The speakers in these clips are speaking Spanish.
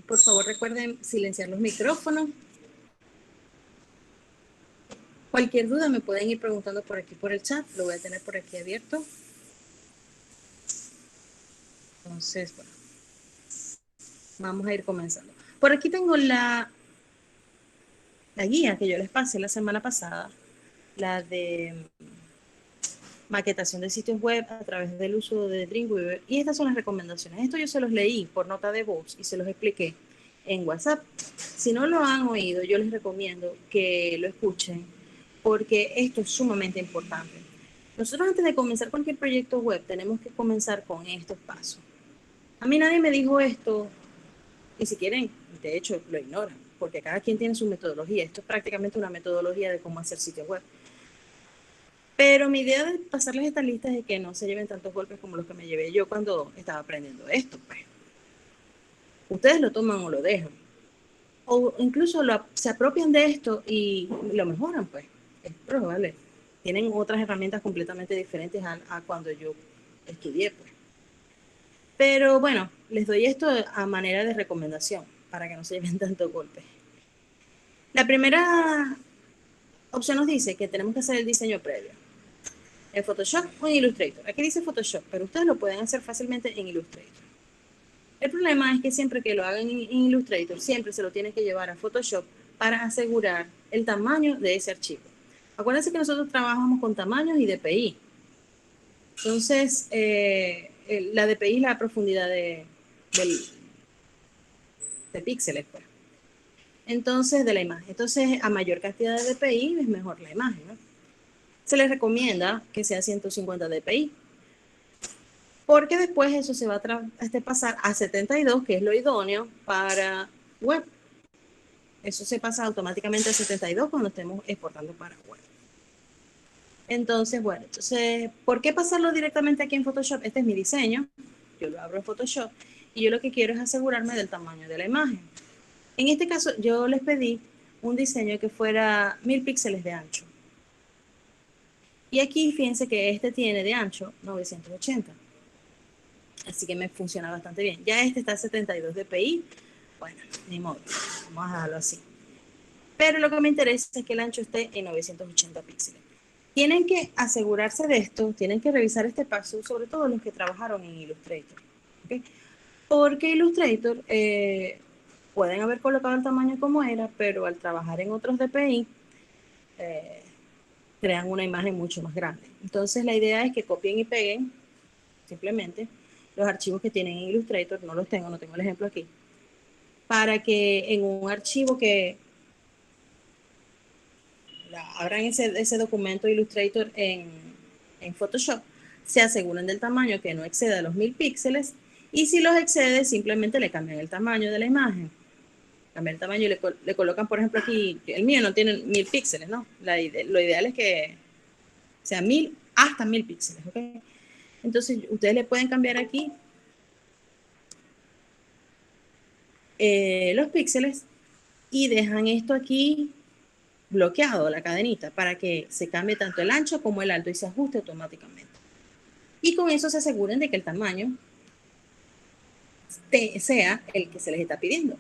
Por favor, recuerden silenciar los micrófonos. Cualquier duda me pueden ir preguntando por aquí por el chat. Lo voy a tener por aquí abierto. Entonces, bueno, vamos a ir comenzando. Por aquí tengo la guía que yo les pasé la semana pasada, la de maquetación de sitios web a través del uso de Dreamweaver. Y estas son las recomendaciones. Esto yo se los leí por nota de voz y se los expliqué en WhatsApp. Si no lo han oído, yo les recomiendo que lo escuchen porque esto es sumamente importante. Nosotros antes de comenzar cualquier proyecto web tenemos que comenzar con estos pasos. A mí nadie me dijo esto y si quieren, de hecho lo ignoran porque cada quien tiene su metodología. Esto es prácticamente una metodología de cómo hacer sitios web. Pero mi idea de pasarles esta lista es de que no se lleven tantos golpes como los que me llevé yo cuando estaba aprendiendo esto. Pues. Ustedes lo toman o lo dejan. O incluso se apropian de esto y lo mejoran, pues. Es probable. Tienen otras herramientas completamente diferentes a cuando yo estudié, pues. Pero bueno, les doy esto a manera de recomendación para que no se lleven tantos golpes. La primera opción nos dice que tenemos que hacer el diseño previo. En Photoshop o en Illustrator. Aquí dice Photoshop, pero ustedes lo pueden hacer fácilmente en Illustrator. El problema es que siempre que lo hagan en Illustrator, siempre se lo tienen que llevar a Photoshop para asegurar el tamaño de ese archivo. Acuérdense que nosotros trabajamos con tamaños y DPI. Entonces, la DPI es la profundidad de píxeles, pues. Entonces, de la imagen. Entonces, a mayor cantidad de DPI es mejor la imagen, ¿no? Se les recomienda que sea 150 dpi, porque después eso se va a pasar a 72, que es lo idóneo para web. Eso se pasa automáticamente a 72 cuando estemos exportando para web. Entonces, bueno, ¿por qué pasarlo directamente aquí en Photoshop? Este es mi diseño, yo lo abro en Photoshop y yo lo que quiero es asegurarme del tamaño de la imagen. En este caso, yo les pedí un diseño que fuera 1000 píxeles de ancho. Y aquí fíjense que este tiene de ancho 980. Así que me funciona bastante bien. Ya este está a 72 dpi. Bueno, ni modo. Vamos a dejarlo así. Pero lo que me interesa es que el ancho esté en 980 píxeles. Tienen que asegurarse de esto, tienen que revisar este paso, sobre todo los que trabajaron en Illustrator. ¿Okay? Porque Illustrator pueden haber colocado el tamaño como era, pero al trabajar en otros DPI, crean una imagen mucho más grande. Entonces la idea es que copien y peguen simplemente los archivos que tienen en Illustrator, no tengo el ejemplo aquí, para que en un archivo que abran ese documento Illustrator en Photoshop, se aseguren del tamaño que no exceda los 1000 píxeles y si los excede simplemente le cambian el tamaño de la imagen. Cambian el tamaño y le colocan, por ejemplo, aquí, el mío no tiene 1000 píxeles, ¿no? Lo ideal es que sea 1000 hasta 1000 píxeles, ¿ok? Entonces, ustedes le pueden cambiar aquí los píxeles y dejan esto aquí bloqueado, la cadenita, para que se cambie tanto el ancho como el alto y se ajuste automáticamente. Y con eso se aseguren de que el tamaño sea el que se les está pidiendo,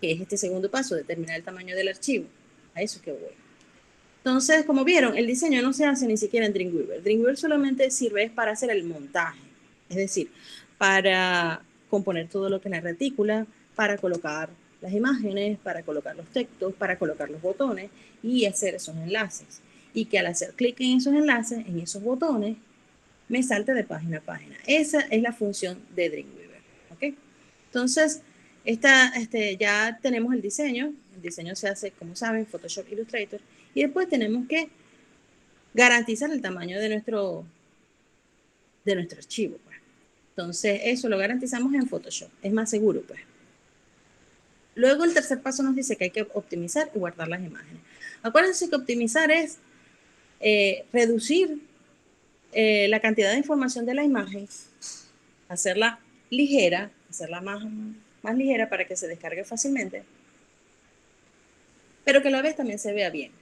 que es este segundo paso, determinar el tamaño del archivo. A eso es que voy. Entonces, como vieron, el diseño no se hace ni siquiera en Dreamweaver. Dreamweaver solamente sirve para hacer el montaje, es decir, para componer todo lo que es la retícula, para colocar las imágenes, para colocar los textos, para colocar los botones y hacer esos enlaces. Y que al hacer clic en esos enlaces, en esos botones, me salte de página a página. Esa es la función de Dreamweaver. ¿Okay? Entonces, ya tenemos el diseño. El diseño se hace, como saben, Photoshop, Illustrator. Y después tenemos que garantizar el tamaño de nuestro archivo. Pues. Entonces, eso lo garantizamos en Photoshop. Es más seguro, pues. Luego, el tercer paso nos dice que hay que optimizar y guardar las imágenes. Acuérdense que optimizar es reducir la cantidad de información de la imagen, hacerla ligera, hacerla más ligera para que se descargue fácilmente, pero que a la vez también se vea bien.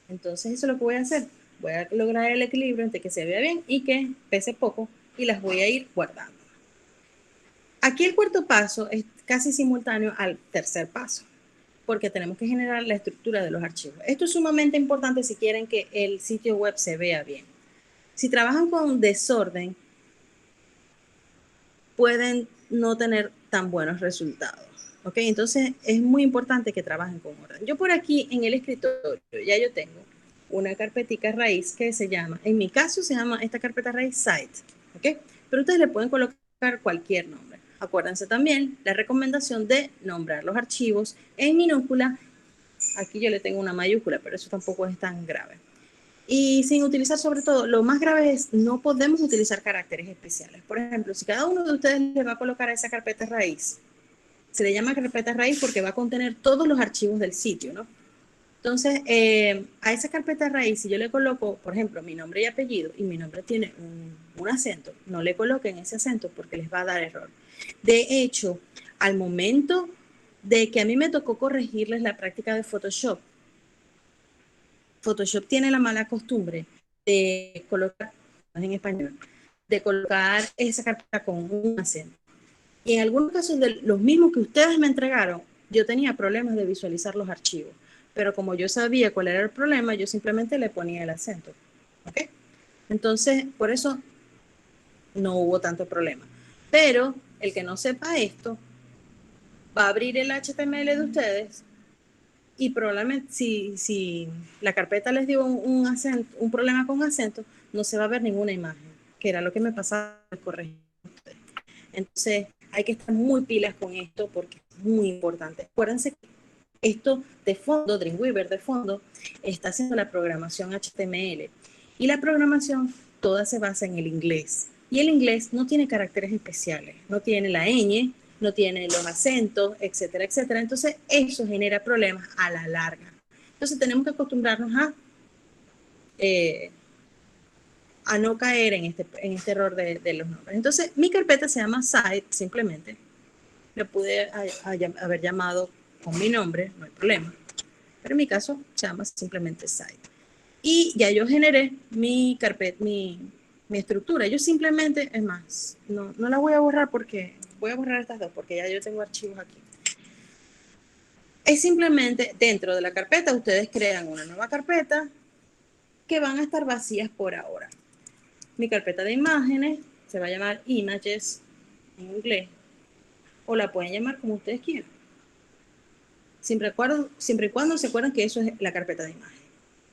Entonces eso es lo que voy a hacer. Voy a lograr el equilibrio entre que se vea bien y que pese poco y las voy a ir guardando. Aquí el cuarto paso es casi simultáneo al tercer paso, porque tenemos que generar la estructura de los archivos. Esto es sumamente importante si quieren que el sitio web se vea bien. Si trabajan con desorden, pueden no tener tan buenos resultados. ¿Ok? Entonces es muy importante que trabajen con orden. Yo por aquí en el escritorio ya yo tengo una carpetica raíz que se llama, en mi caso se llama esta carpeta raíz site. ¿Ok? Pero ustedes le pueden colocar cualquier nombre. Acuérdense también la recomendación de nombrar los archivos en minúscula. Aquí yo le tengo una mayúscula, pero eso tampoco es tan grave. Y sin utilizar, sobre todo, lo más grave es no podemos utilizar caracteres especiales. Por ejemplo, si cada uno de ustedes le va a colocar a esa carpeta raíz, se le llama carpeta raíz porque va a contener todos los archivos del sitio, ¿no? Entonces, a esa carpeta raíz, si yo le coloco, por ejemplo, mi nombre y apellido, y mi nombre tiene un acento, no le coloquen ese acento porque les va a dar error. De hecho, al momento de que a mí me tocó corregirles la práctica de Photoshop, Photoshop tiene la mala costumbre de colocar, en español, de colocar esa carpeta con un acento. Y en algunos casos de los mismos que ustedes me entregaron, yo tenía problemas de visualizar los archivos. Pero como yo sabía cuál era el problema, yo simplemente le ponía el acento. ¿Ok? Entonces, por eso no hubo tanto problema. Pero el que no sepa esto, va a abrir el HTML de ustedes y probablemente si la carpeta les dio un problema con acento, no se va a ver ninguna imagen, que era lo que me pasaba al corregir. Entonces, hay que estar muy pilas con esto porque es muy importante. Acuérdense que esto de fondo, Dreamweaver de fondo, está haciendo la programación HTML. Y la programación toda se basa en el inglés. Y el inglés no tiene caracteres especiales, no tiene la ñ, no tiene los acentos, etcétera, etcétera. Entonces, eso genera problemas a la larga. Entonces, tenemos que acostumbrarnos a no caer en este error de los nombres. Entonces, mi carpeta se llama site, simplemente. Le pude haber llamado con mi nombre, no hay problema. Pero en mi caso se llama simplemente site. Y ya yo generé mi carpeta, mi estructura. Yo simplemente, es más, no la voy a borrar porque voy a borrar estas dos porque ya yo tengo archivos aquí. Es simplemente dentro de la carpeta, ustedes crean una nueva carpeta que van a estar vacías por ahora. Mi carpeta de imágenes se va a llamar images en inglés o la pueden llamar como ustedes quieran. Siempre y cuando se acuerdan que eso es la carpeta de imagen.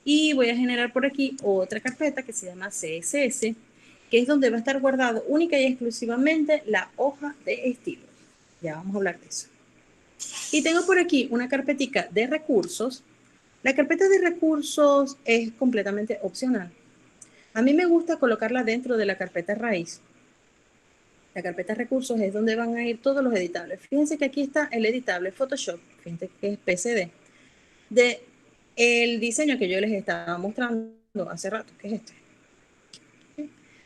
Y voy a generar por aquí otra carpeta que se llama CSS, que es donde va a estar guardado única y exclusivamente la hoja de estilos. Ya vamos a hablar de eso. Y tengo por aquí una carpetica de recursos. La carpeta de recursos es completamente opcional. A mí me gusta colocarla dentro de la carpeta raíz. La carpeta recursos es donde van a ir todos los editables. Fíjense que aquí está el editable Photoshop, fíjense que es PSD, de el diseño que yo les estaba mostrando hace rato, que es este.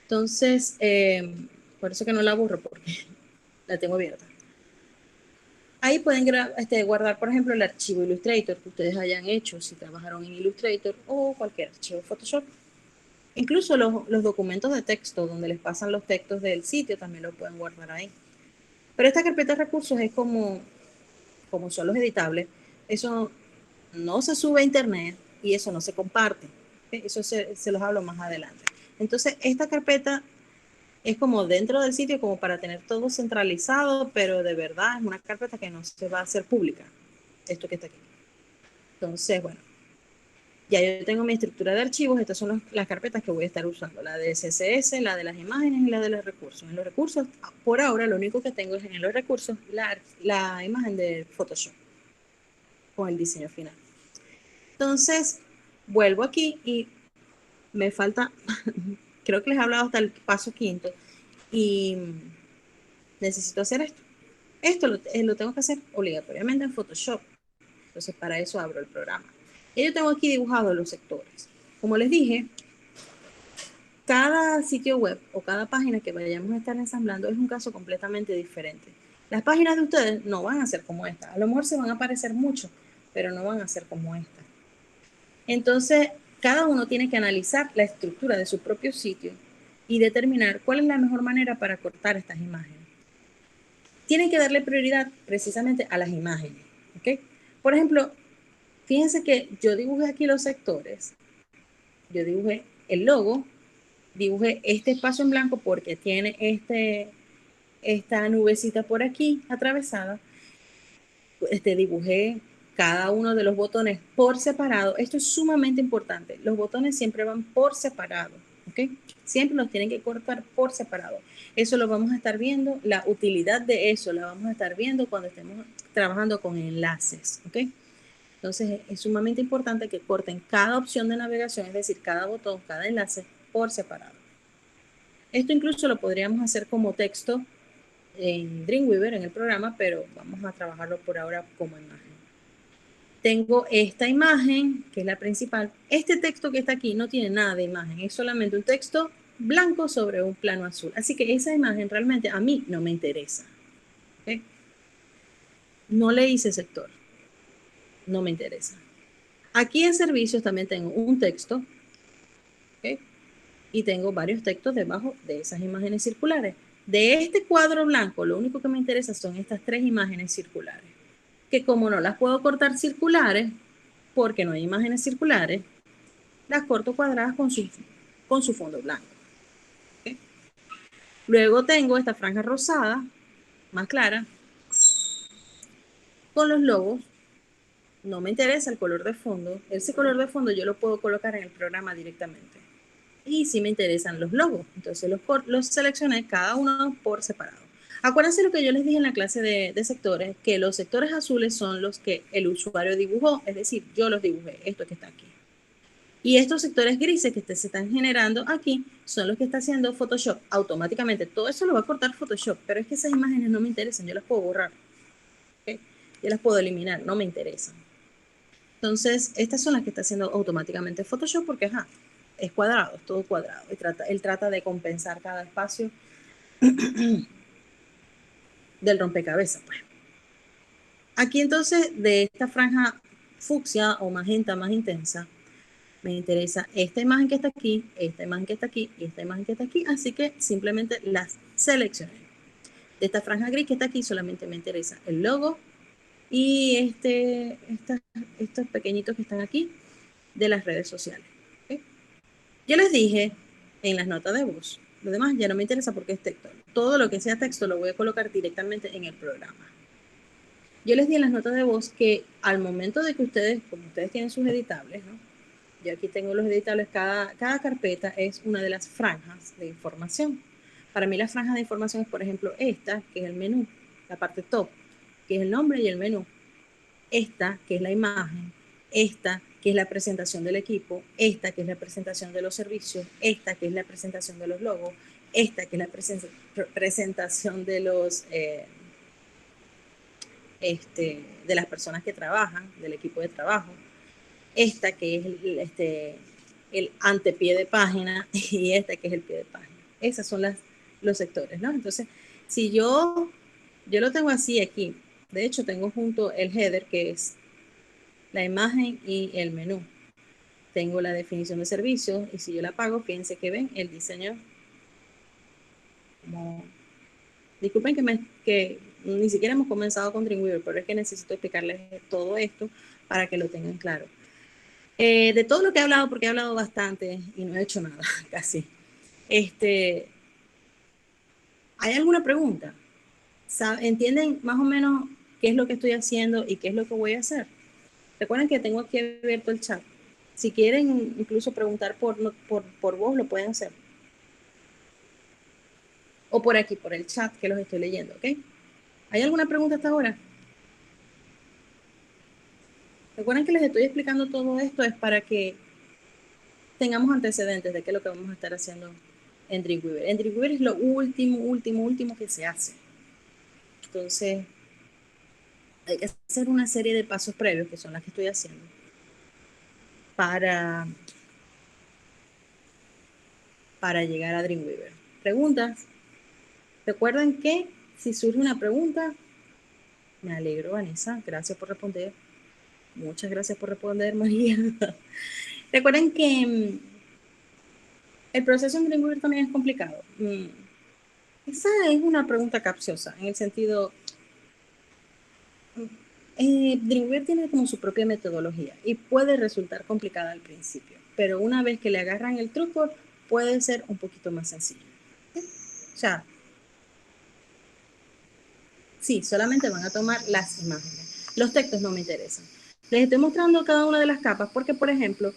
Entonces, por eso que no la borro, porque la tengo abierta. Ahí pueden guardar, por ejemplo, el archivo Illustrator que ustedes hayan hecho, si trabajaron en Illustrator o cualquier archivo Photoshop. Incluso los documentos de texto, donde les pasan los textos del sitio, también lo pueden guardar ahí. Pero esta carpeta de recursos es como son los editables, eso no se sube a internet y eso no se comparte. Eso se los hablo más adelante. Entonces, esta carpeta es como dentro del sitio, como para tener todo centralizado, pero de verdad es una carpeta que no se va a hacer pública. Esto que está aquí. Entonces, bueno, ya yo tengo mi estructura de archivos. Estas son las carpetas que voy a estar usando. La de CSS, la de las imágenes y la de los recursos. En los recursos, por ahora, lo único que tengo es en los recursos la imagen de Photoshop con el diseño final. Entonces, vuelvo aquí y me falta, creo que les he hablado hasta el paso quinto y necesito hacer esto. Esto lo tengo que hacer obligatoriamente en Photoshop. Entonces, para eso abro el programa. Y yo tengo aquí dibujados los sectores. Como les dije, cada sitio web o cada página que vayamos a estar ensamblando es un caso completamente diferente. Las páginas de ustedes no van a ser como esta. A lo mejor se van a parecer mucho, pero no van a ser como esta. Entonces, cada uno tiene que analizar la estructura de su propio sitio y determinar cuál es la mejor manera para cortar estas imágenes. tienen que darle prioridad precisamente a las imágenes, ¿ok? Por ejemplo, fíjense que yo dibujé aquí los sectores, yo dibujé el logo, dibujé este espacio en blanco porque tiene esta nubecita por aquí atravesada, dibujé cada uno de los botones por separado. Esto es sumamente importante. Los botones siempre van por separado, ¿ok? Siempre los tienen que cortar por separado. Eso lo vamos a estar viendo, la utilidad de eso la vamos a estar viendo cuando estemos trabajando con enlaces, ¿ok? Entonces es sumamente importante que corten cada opción de navegación, es decir, cada botón, cada enlace por separado. Esto incluso lo podríamos hacer como texto en Dreamweaver, en el programa, pero vamos a trabajarlo por ahora como imagen. Tengo esta imagen, que es la principal. Este texto que está aquí no tiene nada de imagen, es solamente un texto blanco sobre un plano azul. Así que esa imagen realmente a mí no me interesa. ¿Okay? No le hice sector, no me interesa. Aquí en servicios también tengo un texto, ¿okay? Y tengo varios textos debajo de esas imágenes circulares. De este cuadro blanco, lo único que me interesa son estas 3 imágenes circulares, que como no las puedo cortar circulares, porque no hay imágenes circulares, las corto cuadradas con su fondo blanco. ¿Okay? Luego tengo esta franja rosada, más clara, con los logos. No me interesa el color de fondo. Ese color de fondo yo lo puedo colocar en el programa directamente. Y sí me interesan los logos. Entonces los seleccioné cada uno por separado. Acuérdense lo que yo les dije en la clase de sectores, que los sectores azules son los que el usuario dibujó, es decir, yo los dibujé, esto que está aquí. Y estos sectores grises que se están generando aquí son los que está haciendo Photoshop automáticamente. Todo eso lo va a cortar Photoshop, pero es que esas imágenes no me interesan, yo las puedo borrar. ¿Okay? Yo las puedo eliminar, no me interesan. Entonces, estas son las que está haciendo automáticamente Photoshop porque, ajá, es cuadrado, es todo cuadrado. Él trata de compensar cada espacio del rompecabezas, pues. Aquí entonces, de esta franja fucsia o magenta más intensa, me interesa esta imagen que está aquí, esta imagen que está aquí y esta imagen que está aquí, así que simplemente las seleccioné. De esta franja gris que está aquí solamente me interesa el logo y estos pequeñitos que están aquí de las redes sociales. ¿Okay? Yo les dije en las notas de voz, lo demás ya no me interesa porque es texto. Todo lo que sea texto lo voy a colocar directamente en el programa. Yo les di en las notas de voz que al momento de que ustedes, como ustedes tienen sus editables, ¿no? Yo aquí tengo los editables, cada carpeta es una de las franjas de información. Para mí las franjas de información es, por ejemplo, esta, que es el menú, la parte top, que es el nombre y el menú. Esta, que es la imagen. Esta, que es la presentación del equipo. Esta, que es la presentación de los servicios. Esta, que es la presentación de los logos. Esta, que es la presentación de los... de las personas que trabajan, del equipo de trabajo. Esta que es el antepié de página y esta que es el pie de página. Esas son los sectores, ¿no? Entonces, si yo lo tengo así aquí, de hecho tengo junto el header que es la imagen y el menú. Tengo la definición de servicios y si yo la apago, fíjense que ven el diseño. Disculpen que ni siquiera hemos comenzado con Dreamweaver, pero es que necesito explicarles todo esto para que lo tengan claro. De todo lo que he hablado, porque he hablado bastante y no he hecho nada, casi. ¿Hay alguna pregunta? ¿Entienden más o menos qué es lo que estoy haciendo y qué es lo que voy a hacer? Recuerden que tengo aquí abierto el chat. Si quieren incluso preguntar por voz, lo pueden hacer. O por aquí, por el chat que los estoy leyendo, ¿ok? ¿Hay alguna pregunta hasta ahora? Recuerden que les estoy explicando todo esto es para que tengamos antecedentes de qué es lo que vamos a estar haciendo en Dreamweaver. En Dreamweaver es lo último que se hace. Entonces, hay que hacer una serie de pasos previos, que son las que estoy haciendo, para llegar a Dreamweaver. ¿Preguntas? Recuerden que si surge una pregunta, me alegro, Vanessa, gracias por responder. Muchas gracias por responder, María. Recuerden que el proceso en Dreamweaver también es complicado. Esa es una pregunta capciosa, en el sentido, Dreamweaver tiene como su propia metodología y puede resultar complicada al principio, pero una vez que le agarran el truco, puede ser un poquito más sencillo. O sea, sí, solamente van a tomar las imágenes. Los textos no me interesan. Les estoy mostrando cada una de las capas porque, por ejemplo,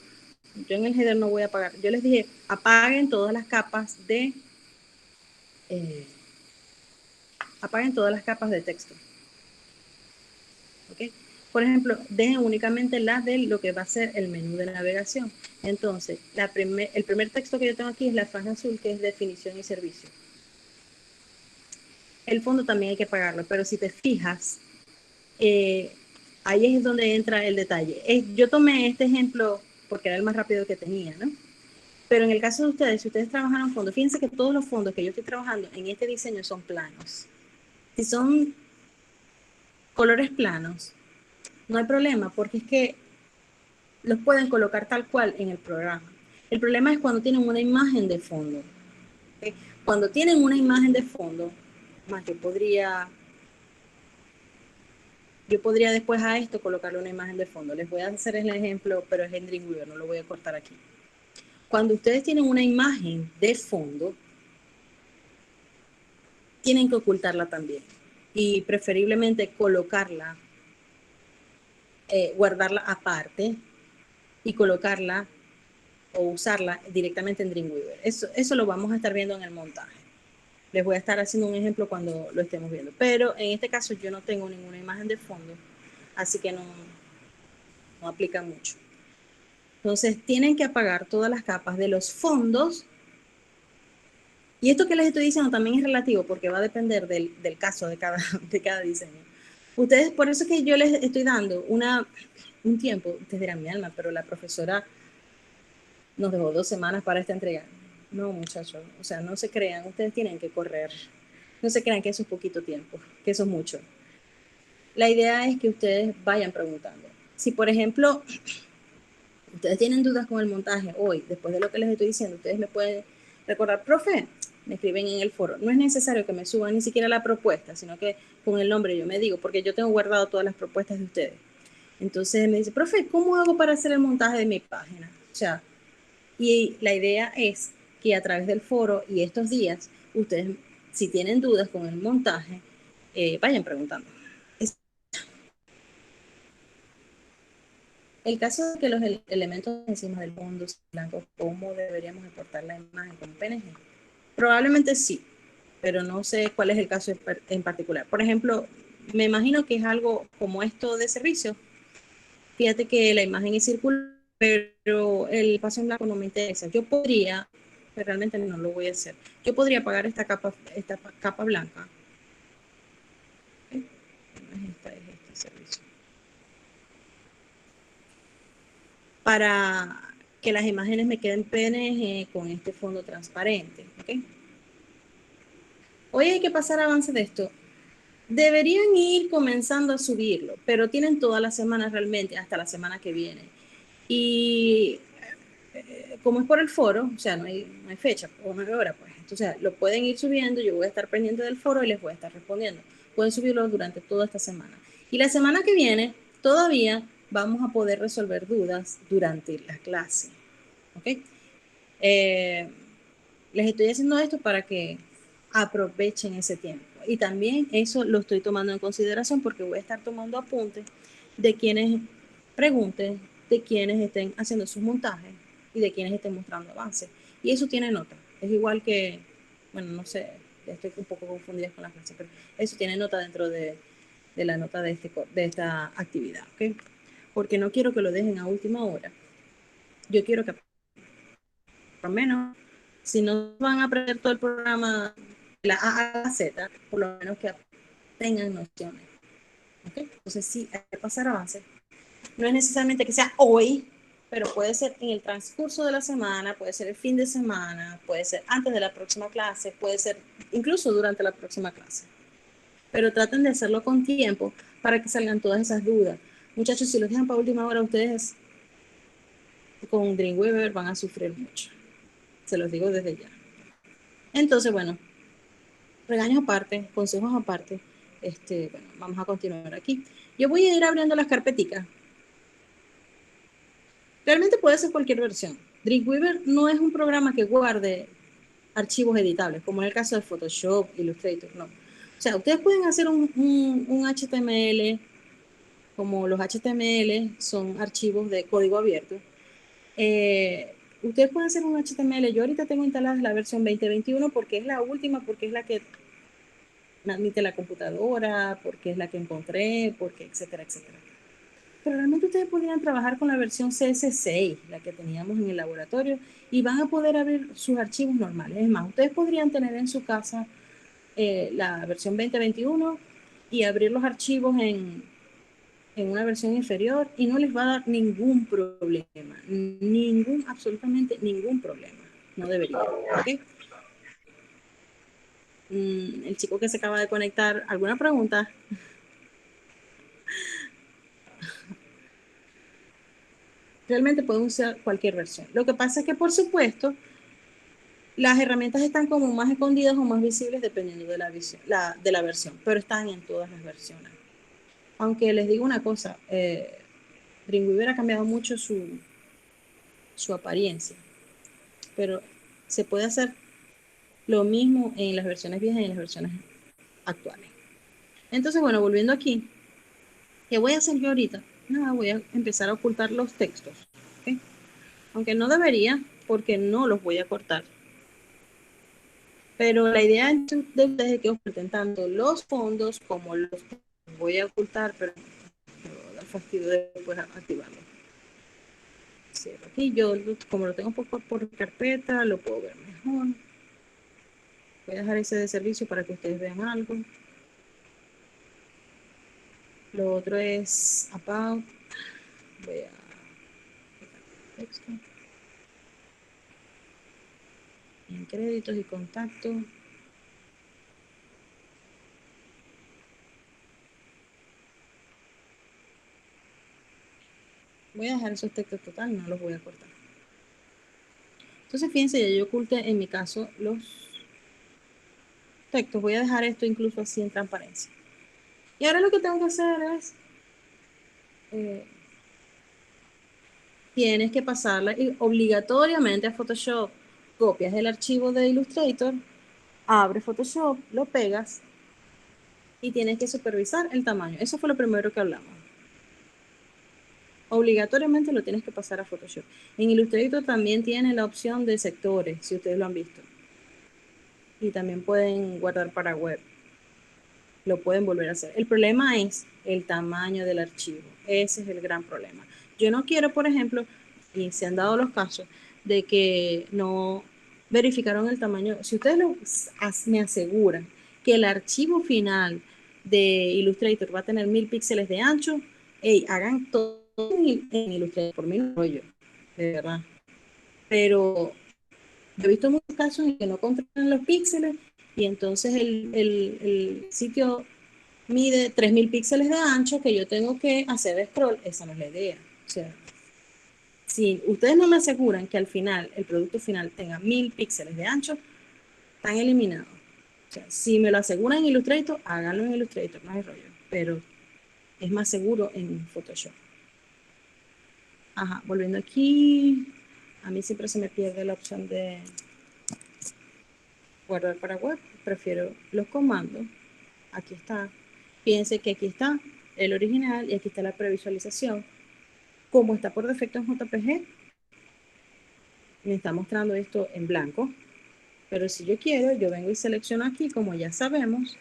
yo en el header no voy a apagar. Yo les dije, apaguen todas las capas de... Eh, apaguen todas las capas de texto. ¿Ok? Por ejemplo, dejen únicamente la de lo que va a ser el menú de navegación. Entonces, el primer texto que yo tengo aquí es la franja azul, que es definición y servicio. El fondo también hay que pagarlo, pero si te fijas, ahí es donde entra el detalle. Yo tomé este ejemplo porque era el más rápido que tenía, ¿no? Pero en el caso de ustedes, si ustedes trabajan en fondos, fíjense que todos los fondos que yo estoy trabajando en este diseño son planos. Si son colores planos, no hay problema, porque es que los pueden colocar tal cual en el programa. El problema es cuando tienen una imagen de fondo. ¿Okay? Cuando tienen una imagen de fondo, más yo podría después a esto colocarle una imagen de fondo. Les voy a hacer el ejemplo, pero es en Dreamweaver, no lo voy a cortar aquí. Cuando ustedes tienen una imagen de fondo, tienen que ocultarla también. Y preferiblemente colocarla, guardarla aparte y colocarla o usarla directamente en Dreamweaver. Eso lo vamos a estar viendo en el montaje. Les voy a estar haciendo un ejemplo cuando lo estemos viendo. Pero en este caso yo no tengo ninguna imagen de fondo, así que no aplica mucho. Entonces tienen que apagar todas las capas de los fondos. Y esto que les estoy diciendo también es relativo porque va a depender del caso de cada diseño. Ustedes, por eso es que yo les estoy dando un tiempo, ustedes dirán mi alma, pero la profesora nos dejó 2 semanas para esta entrega. No, muchachos, o sea, no se crean, ustedes tienen que correr. No se crean que eso es poquito tiempo, que eso es mucho. La idea es que ustedes vayan preguntando. Si, por ejemplo, ustedes tienen dudas con el montaje hoy, después de lo que les estoy diciendo, ustedes me pueden recordar, profe, me escriben en el foro. No es necesario que me suban ni siquiera la propuesta, sino que con el nombre yo me digo, porque yo tengo guardado todas las propuestas de ustedes. Entonces me dice, profe, ¿cómo hago para hacer el montaje de mi página? O sea, y la idea es que a través del foro y estos días, ustedes, si tienen dudas con el montaje, vayan preguntando. El caso de que los elementos encima del fondo son blancos, ¿cómo deberíamos exportar la imagen con PNG? Probablemente sí, pero no sé cuál es el caso en particular. Por ejemplo, me imagino que es algo como esto de servicio. Fíjate que la imagen es circular, pero el espacio en blanco no me interesa. Yo podría, pero realmente no lo voy a hacer. Yo podría apagar esta capa blanca. ¿Okay? Es este servicio. Para que las imágenes me queden PNG con este fondo transparente. ¿Okay? Hoy hay que pasar avance de esto. Deberían ir comenzando a subirlo, pero tienen toda la semana realmente, hasta la semana que viene. Y como es por el foro, o sea, no hay fecha o no hay hora, pues. Entonces, lo pueden ir subiendo, yo voy a estar pendiente del foro y les voy a estar respondiendo. Pueden subirlo durante toda esta semana. Y la semana que viene, todavía vamos a poder resolver dudas durante la clase. ¿Ok? Eh, les estoy haciendo esto para que aprovechen ese tiempo. Y también eso lo estoy tomando en consideración porque voy a estar tomando apuntes de quienes pregunten, de quienes estén haciendo sus montajes y de quienes estén mostrando avances. Y eso tiene nota. Es igual que, bueno, no sé, ya estoy un poco confundida con la clase, pero eso tiene nota dentro de la nota de esta actividad, ¿ok? Porque no quiero que lo dejen a última hora. Yo quiero que por lo menos, si no van a aprender todo el programa de la A a la Z, por lo menos que tengan nociones. ¿Okay? Entonces sí, hay que pasar avance. No es necesariamente que sea hoy, pero puede ser en el transcurso de la semana, puede ser el fin de semana, puede ser antes de la próxima clase, puede ser incluso durante la próxima clase. Pero traten de hacerlo con tiempo para que salgan todas esas dudas. Muchachos, si los dejan para última hora, ustedes con Dreamweaver van a sufrir mucho. Se los digo desde ya. Entonces, bueno, regaños aparte, consejos aparte, bueno, vamos a continuar aquí. Yo voy a ir abriendo las carpeticas. Realmente puede ser cualquier versión. Dreamweaver no es un programa que guarde archivos editables, como en el caso de Photoshop, Illustrator, no. O sea, ustedes pueden hacer un HTML, como los HTML son archivos de código abierto. Ustedes pueden hacer un HTML. Yo ahorita tengo instalada la versión 2021 porque es la última, porque es la que admite la computadora, porque es la que encontré, porque etcétera, etcétera. Pero realmente ustedes podrían trabajar con la versión CS6, la que teníamos en el laboratorio, y van a poder abrir sus archivos normales. Es más, ustedes podrían tener en su casa la versión 2021 y abrir los archivos en una versión inferior y no les va a dar ningún problema, absolutamente ningún problema. No debería, ¿ok? El chico que se acaba de conectar, ¿alguna pregunta? Realmente pueden usar cualquier versión. Lo que pasa es que, por supuesto, las herramientas están como más escondidas o más visibles dependiendo de de la versión, pero están en todas las versiones. Aunque les digo una cosa, Dreamweaver ha cambiado mucho su apariencia, pero se puede hacer lo mismo en las versiones viejas y en las versiones actuales. Entonces, bueno, volviendo aquí, ¿qué voy a hacer yo ahorita? Nada, voy a empezar a ocultar los textos, ¿okay? Aunque no debería, porque no los voy a cortar. Pero la idea de ustedes es que oculten tanto los fondos como los voy a ocultar, pero me va a dar fastidio después activarlo. Cierro aquí, yo como lo tengo por carpeta, lo puedo ver mejor. Voy a dejar ese de servicio para que ustedes vean algo. Lo otro es about. Voy a texto. En créditos y contactos. Voy a dejar esos textos total, no los voy a cortar. Entonces, fíjense, ya yo oculté en mi caso los textos. Voy a dejar esto incluso así en transparencia. Y ahora lo que tengo que hacer es, tienes que pasarla obligatoriamente a Photoshop. Copias el archivo de Illustrator, abre Photoshop, lo pegas y tienes que supervisar el tamaño. Eso fue lo primero que hablamos. Obligatoriamente lo tienes que pasar a Photoshop. En Illustrator también tiene la opción de sectores, si ustedes lo han visto. Y también pueden guardar para web. Lo pueden volver a hacer. El problema es el tamaño del archivo. Ese es el gran problema. Yo no quiero, por ejemplo, y se han dado los casos de que no verificaron el tamaño. Si ustedes me aseguran que el archivo final de Illustrator va a tener 1000 píxeles de ancho, hey, hagan todo en Illustrator, por mí no rollo, de verdad. Pero yo he visto muchos casos en que no controlan los píxeles y entonces el sitio mide 3000 píxeles de ancho que yo tengo que hacer de scroll. Esa no es la idea. O sea, si ustedes no me aseguran que al final el producto final tenga 1000 píxeles de ancho, están eliminados. O sea, si me lo aseguran en Illustrator, háganlo en Illustrator, no hay rollo. Pero es más seguro en Photoshop. Ajá, volviendo aquí, a mí siempre se me pierde la opción de guardar para web. Prefiero los comandos. Aquí está. Fíjense que aquí está el original y aquí está la previsualización. Como está por defecto en JPG, me está mostrando esto en blanco. Pero si yo quiero, yo vengo y selecciono aquí, como ya sabemos,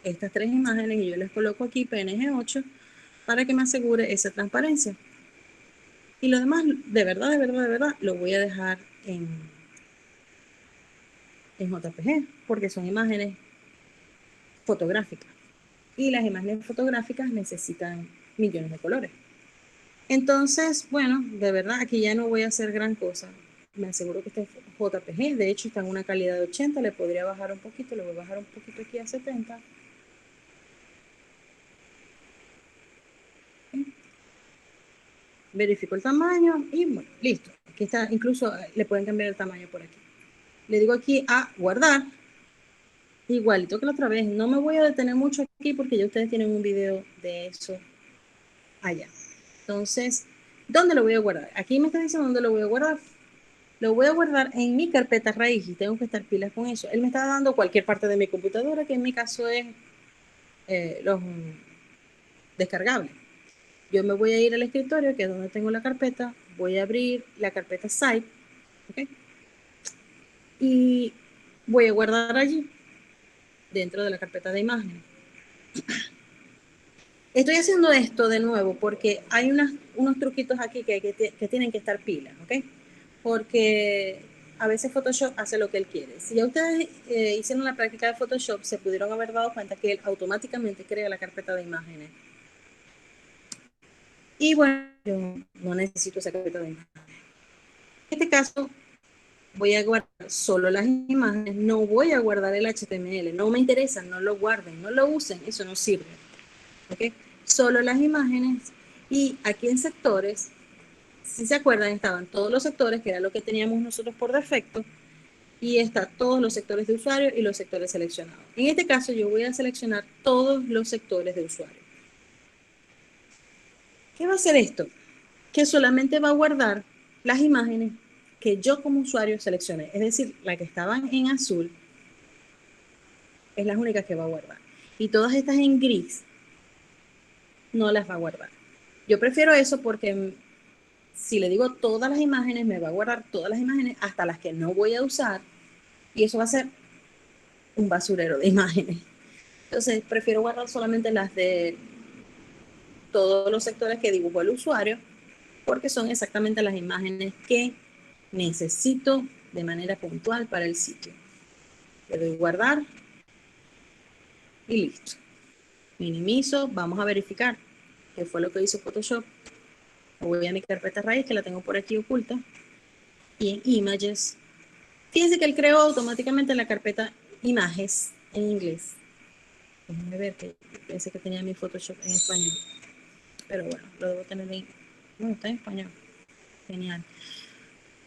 estas tres imágenes y yo les coloco aquí PNG 8 para que me asegure esa transparencia. Y lo demás, de verdad, de verdad, de verdad, lo voy a dejar en JPG porque son imágenes fotográficas. Y las imágenes fotográficas necesitan millones de colores. Entonces, bueno, de verdad, aquí ya no voy a hacer gran cosa. Me aseguro que este JPG, de hecho está en una calidad de 80, le podría bajar un poquito, le voy a bajar un poquito aquí a 70. Verifico el tamaño y bueno, listo. Aquí está, incluso le pueden cambiar el tamaño por aquí. Le digo aquí a guardar igualito que la otra vez. No me voy a detener mucho aquí porque ya ustedes tienen un video de eso allá. Entonces, ¿dónde lo voy a guardar? Aquí me está diciendo dónde lo voy a guardar. Lo voy a guardar en mi carpeta raíz y tengo que estar pilas con eso. Él me está dando cualquier parte de mi computadora, que en mi caso es los descargables. Yo me voy a ir al escritorio, que es donde tengo la carpeta, voy a abrir la carpeta Site, ¿ok? Y voy a guardar allí, dentro de la carpeta de imágenes. Estoy haciendo esto de nuevo porque hay unos truquitos aquí que tienen que estar pilas, ¿ok? Porque a veces Photoshop hace lo que él quiere. Si ya ustedes hicieron la práctica de Photoshop, se pudieron haber dado cuenta que él automáticamente crea la carpeta de imágenes. Y bueno, yo no necesito esa carpeta de imágenes. En este caso, voy a guardar solo las imágenes, no voy a guardar el HTML, no me interesa, no lo guarden, no lo usen, eso no sirve. ¿Okay? Solo las imágenes y aquí en sectores, si se acuerdan, estaban todos los sectores, que era lo que teníamos nosotros por defecto, y está todos los sectores de usuario y los sectores seleccionados. En este caso yo voy a seleccionar todos los sectores de usuario. ¿Qué va a hacer esto? Que solamente va a guardar las imágenes que yo como usuario seleccioné, es decir, las que estaban en azul es las únicas que va a guardar. Y todas estas en gris no las va a guardar. Yo prefiero eso porque si le digo todas las imágenes, me va a guardar todas las imágenes, hasta las que no voy a usar, y eso va a ser un basurero de imágenes. Entonces, prefiero guardar solamente las de todos los sectores que dibujó el usuario, porque son exactamente las imágenes que necesito de manera puntual para el sitio. Le doy guardar y listo. Minimizo, vamos a verificar qué fue lo que hizo Photoshop. Voy a mi carpeta raíz, que la tengo por aquí oculta, y en Images. Fíjense que él creó automáticamente la carpeta Images en inglés. Déjenme ver, que pensé que tenía mi Photoshop en español. Pero bueno, lo debo tener en... No, está en español. Genial.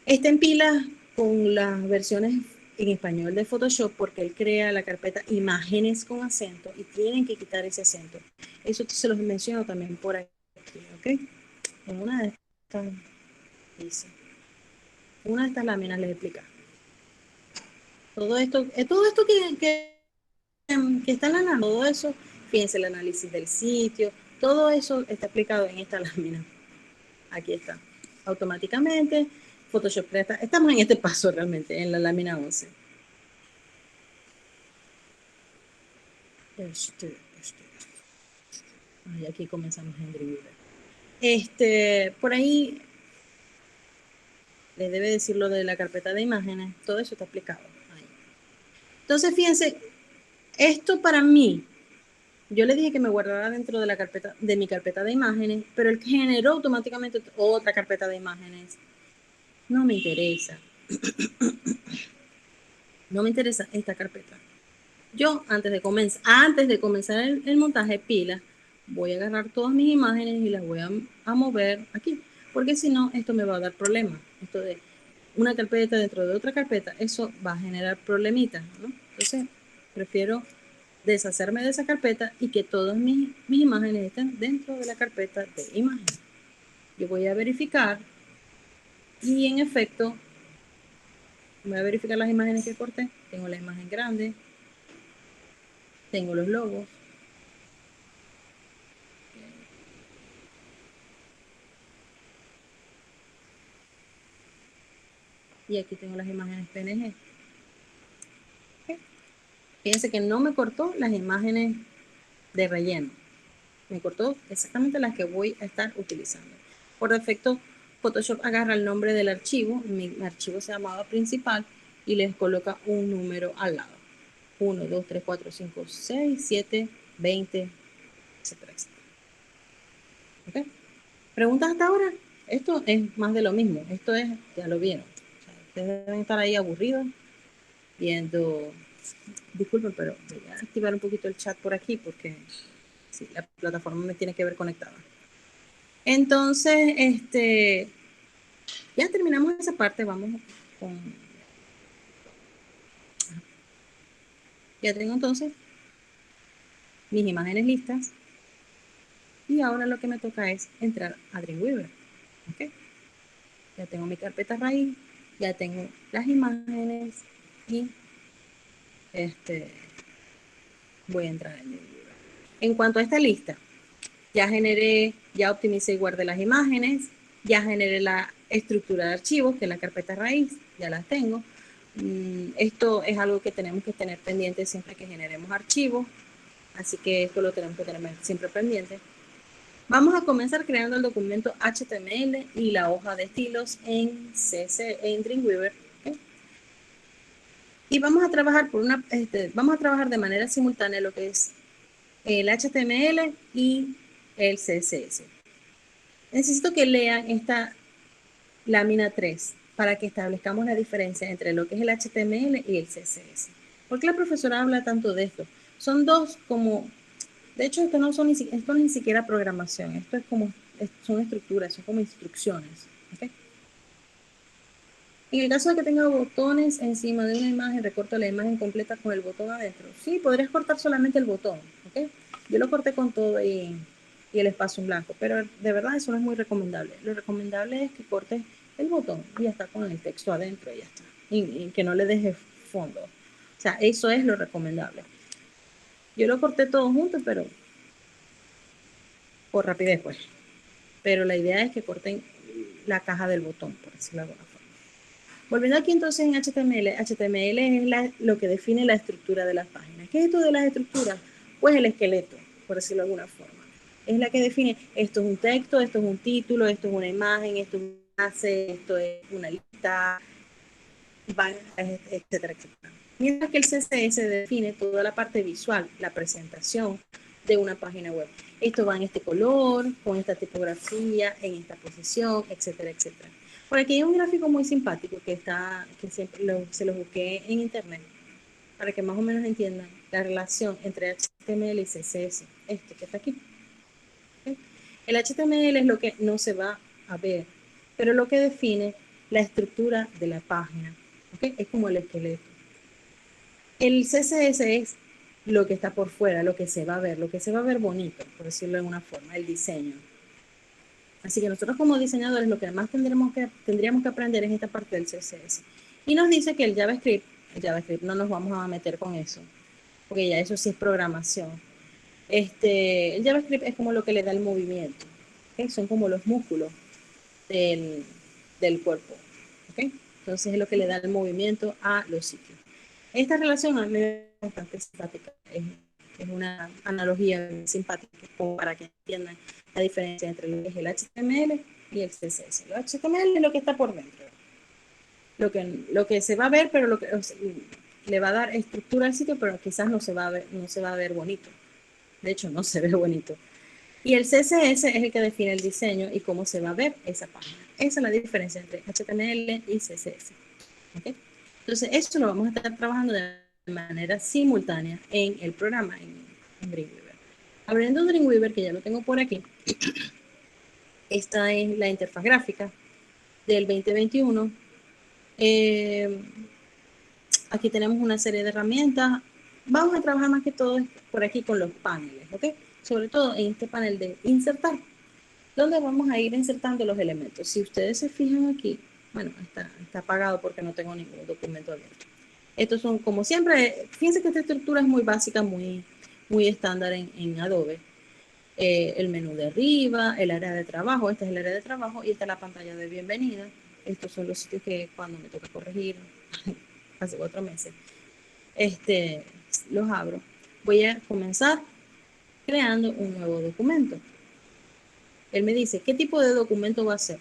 Está en pila con las versiones en español de Photoshop porque él crea la carpeta imágenes con acento y tienen que quitar ese acento. Eso se los menciono también por aquí, ¿ok? En una de estas, dice, una de estas láminas les explica. Todo esto que está en la lámina, todo eso, fíjense el análisis del sitio, todo eso está explicado en esta lámina. Aquí está. Automáticamente, Photoshop crea, estamos en este paso realmente, en la lámina 11. Y aquí comenzamos en Dreamweaver. Por ahí les debe decir lo de la carpeta de imágenes, todo eso está explicado ahí. Entonces, fíjense, esto para mí, yo le dije que me guardara dentro de la carpeta, de mi carpeta de imágenes, pero él generó automáticamente otra carpeta de imágenes. No me interesa. No me interesa esta carpeta. Yo, antes de comenzar el montaje pila, voy a agarrar todas mis imágenes y las voy a mover aquí, porque si no, esto me va a dar problemas. Esto de una carpeta dentro de otra carpeta, eso va a generar problemitas, ¿no? Entonces, prefiero deshacerme de esa carpeta y que todas mis imágenes estén dentro de la carpeta de imágenes. Yo voy a verificar y en efecto, voy a verificar las imágenes que corté. Tengo la imagen grande, tengo los logos. Y aquí tengo las imágenes PNG. ¿Okay? Fíjense que no me cortó las imágenes de relleno. Me cortó exactamente las que voy a estar utilizando. Por defecto, Photoshop agarra el nombre del archivo. Mi archivo se llamaba principal y les coloca un número al lado. 1, 2, 3, 4, 5, 6, 7, 20, etcétera, etcétera. ¿Okay? ¿Preguntas hasta ahora? Esto es más de lo mismo. Esto es, ya lo vieron. O sea, ustedes deben estar ahí aburridos viendo. Disculpen, pero voy a activar un poquito el chat por aquí porque sí, la plataforma me tiene que ver conectada. Entonces, ya terminamos esa parte, vamos con... Ya tengo entonces mis imágenes listas y ahora lo que me toca es entrar a Dreamweaver. ¿Ok? Ya tengo mi carpeta raíz, ya tengo las imágenes y voy a entrar en Dreamweaver. En cuanto a esta lista, ya generé, ya optimicé y guardé las imágenes, ya generé la estructura de archivos, que es la carpeta raíz, ya las tengo. Esto es algo que tenemos que tener pendiente siempre que generemos archivos, así que esto lo tenemos que tener siempre pendiente. Vamos a comenzar creando el documento HTML y la hoja de estilos en Dreamweaver. ¿Okay? Y vamos a trabajar vamos a trabajar de manera simultánea lo que es el HTML y el CSS. Necesito que lean esta lámina 3 para que establezcamos la diferencia entre lo que es el HTML y el CSS. ¿Por qué la profesora habla tanto de esto? Son dos como, de hecho esto no es ni siquiera programación, esto es como, son estructuras, son como instrucciones. ¿Okay? En el caso de que tenga botones encima de una imagen, recorto la imagen completa con el botón adentro. Sí, podrías cortar solamente el botón, ¿ok? Yo lo corté con todo y el espacio en blanco, pero de verdad eso no es muy recomendable. Lo recomendable es que cortes el botón y ya está con el texto adentro y ya está. Y que no le dejes fondo. O sea, eso es lo recomendable. Yo lo corté todo junto, pero por rapidez, pues. Pero la idea es que corten la caja del botón, por decirlo de alguna forma. Volviendo aquí entonces en HTML, HTML es lo que define la estructura de las páginas. ¿Qué es esto de las estructuras? Pues el esqueleto, por decirlo de alguna forma. Es la que define, esto es un texto, esto es un título, esto es una imagen, esto es un enlace, esto es una lista, etcétera, etcétera. Mientras que el CSS define toda la parte visual, la presentación de una página web. Esto va en este color, con esta tipografía, en esta posición, etcétera, etcétera. Por aquí hay un gráfico muy simpático que siempre se lo busqué en internet para que más o menos entiendan la relación entre HTML y CSS. Este que está aquí. ¿Okay? El HTML es lo que no se va a ver, pero lo que define la estructura de la página. ¿Okay? Es como el esqueleto. El CSS es lo que está por fuera, lo que se va a ver, lo que se va a ver bonito, por decirlo de alguna forma, el diseño. Así que nosotros como diseñadores lo que más tendríamos que aprender es esta parte del CSS. Y nos dice que el JavaScript no nos vamos a meter con eso, porque ya eso sí es programación. El JavaScript es como lo que le da el movimiento, ¿okay? Son como los músculos del, del cuerpo, ¿okay? Entonces es lo que le da el movimiento a los sitios. Esta relación a mí es bastante simpática, es una analogía simpática como para que entiendan la diferencia entre lo que es el HTML y el CSS. El HTML es lo que está por dentro, lo que se va a ver, pero lo que le va a dar estructura al sitio, pero quizás no se va a ver bonito. De hecho, no se ve bonito. Y el CSS es el que define el diseño y cómo se va a ver esa página. Esa es la diferencia entre HTML y CSS. ¿Okay? Entonces, esto lo vamos a estar trabajando de manera simultánea en el programa, en Dreamweaver. Abriendo Dreamweaver, que ya lo tengo por aquí, esta es la interfaz gráfica del 2021. Aquí tenemos una serie de herramientas. Vamos a trabajar más que todo por aquí con los paneles, ¿ok? Sobre todo en este panel de insertar, donde vamos a ir insertando los elementos. Si ustedes se fijan aquí, bueno, está apagado porque no tengo ningún documento abierto. Estos son, como siempre, fíjense que esta estructura es muy básica, muy estándar en Adobe. El menú de arriba, el área de trabajo, esta es el área de trabajo y esta es la pantalla de bienvenida. Estos son los sitios que cuando me toca corregir, hace 4 meses, los abro. Voy a comenzar creando un nuevo documento. Él me dice, ¿qué tipo de documento va a ser?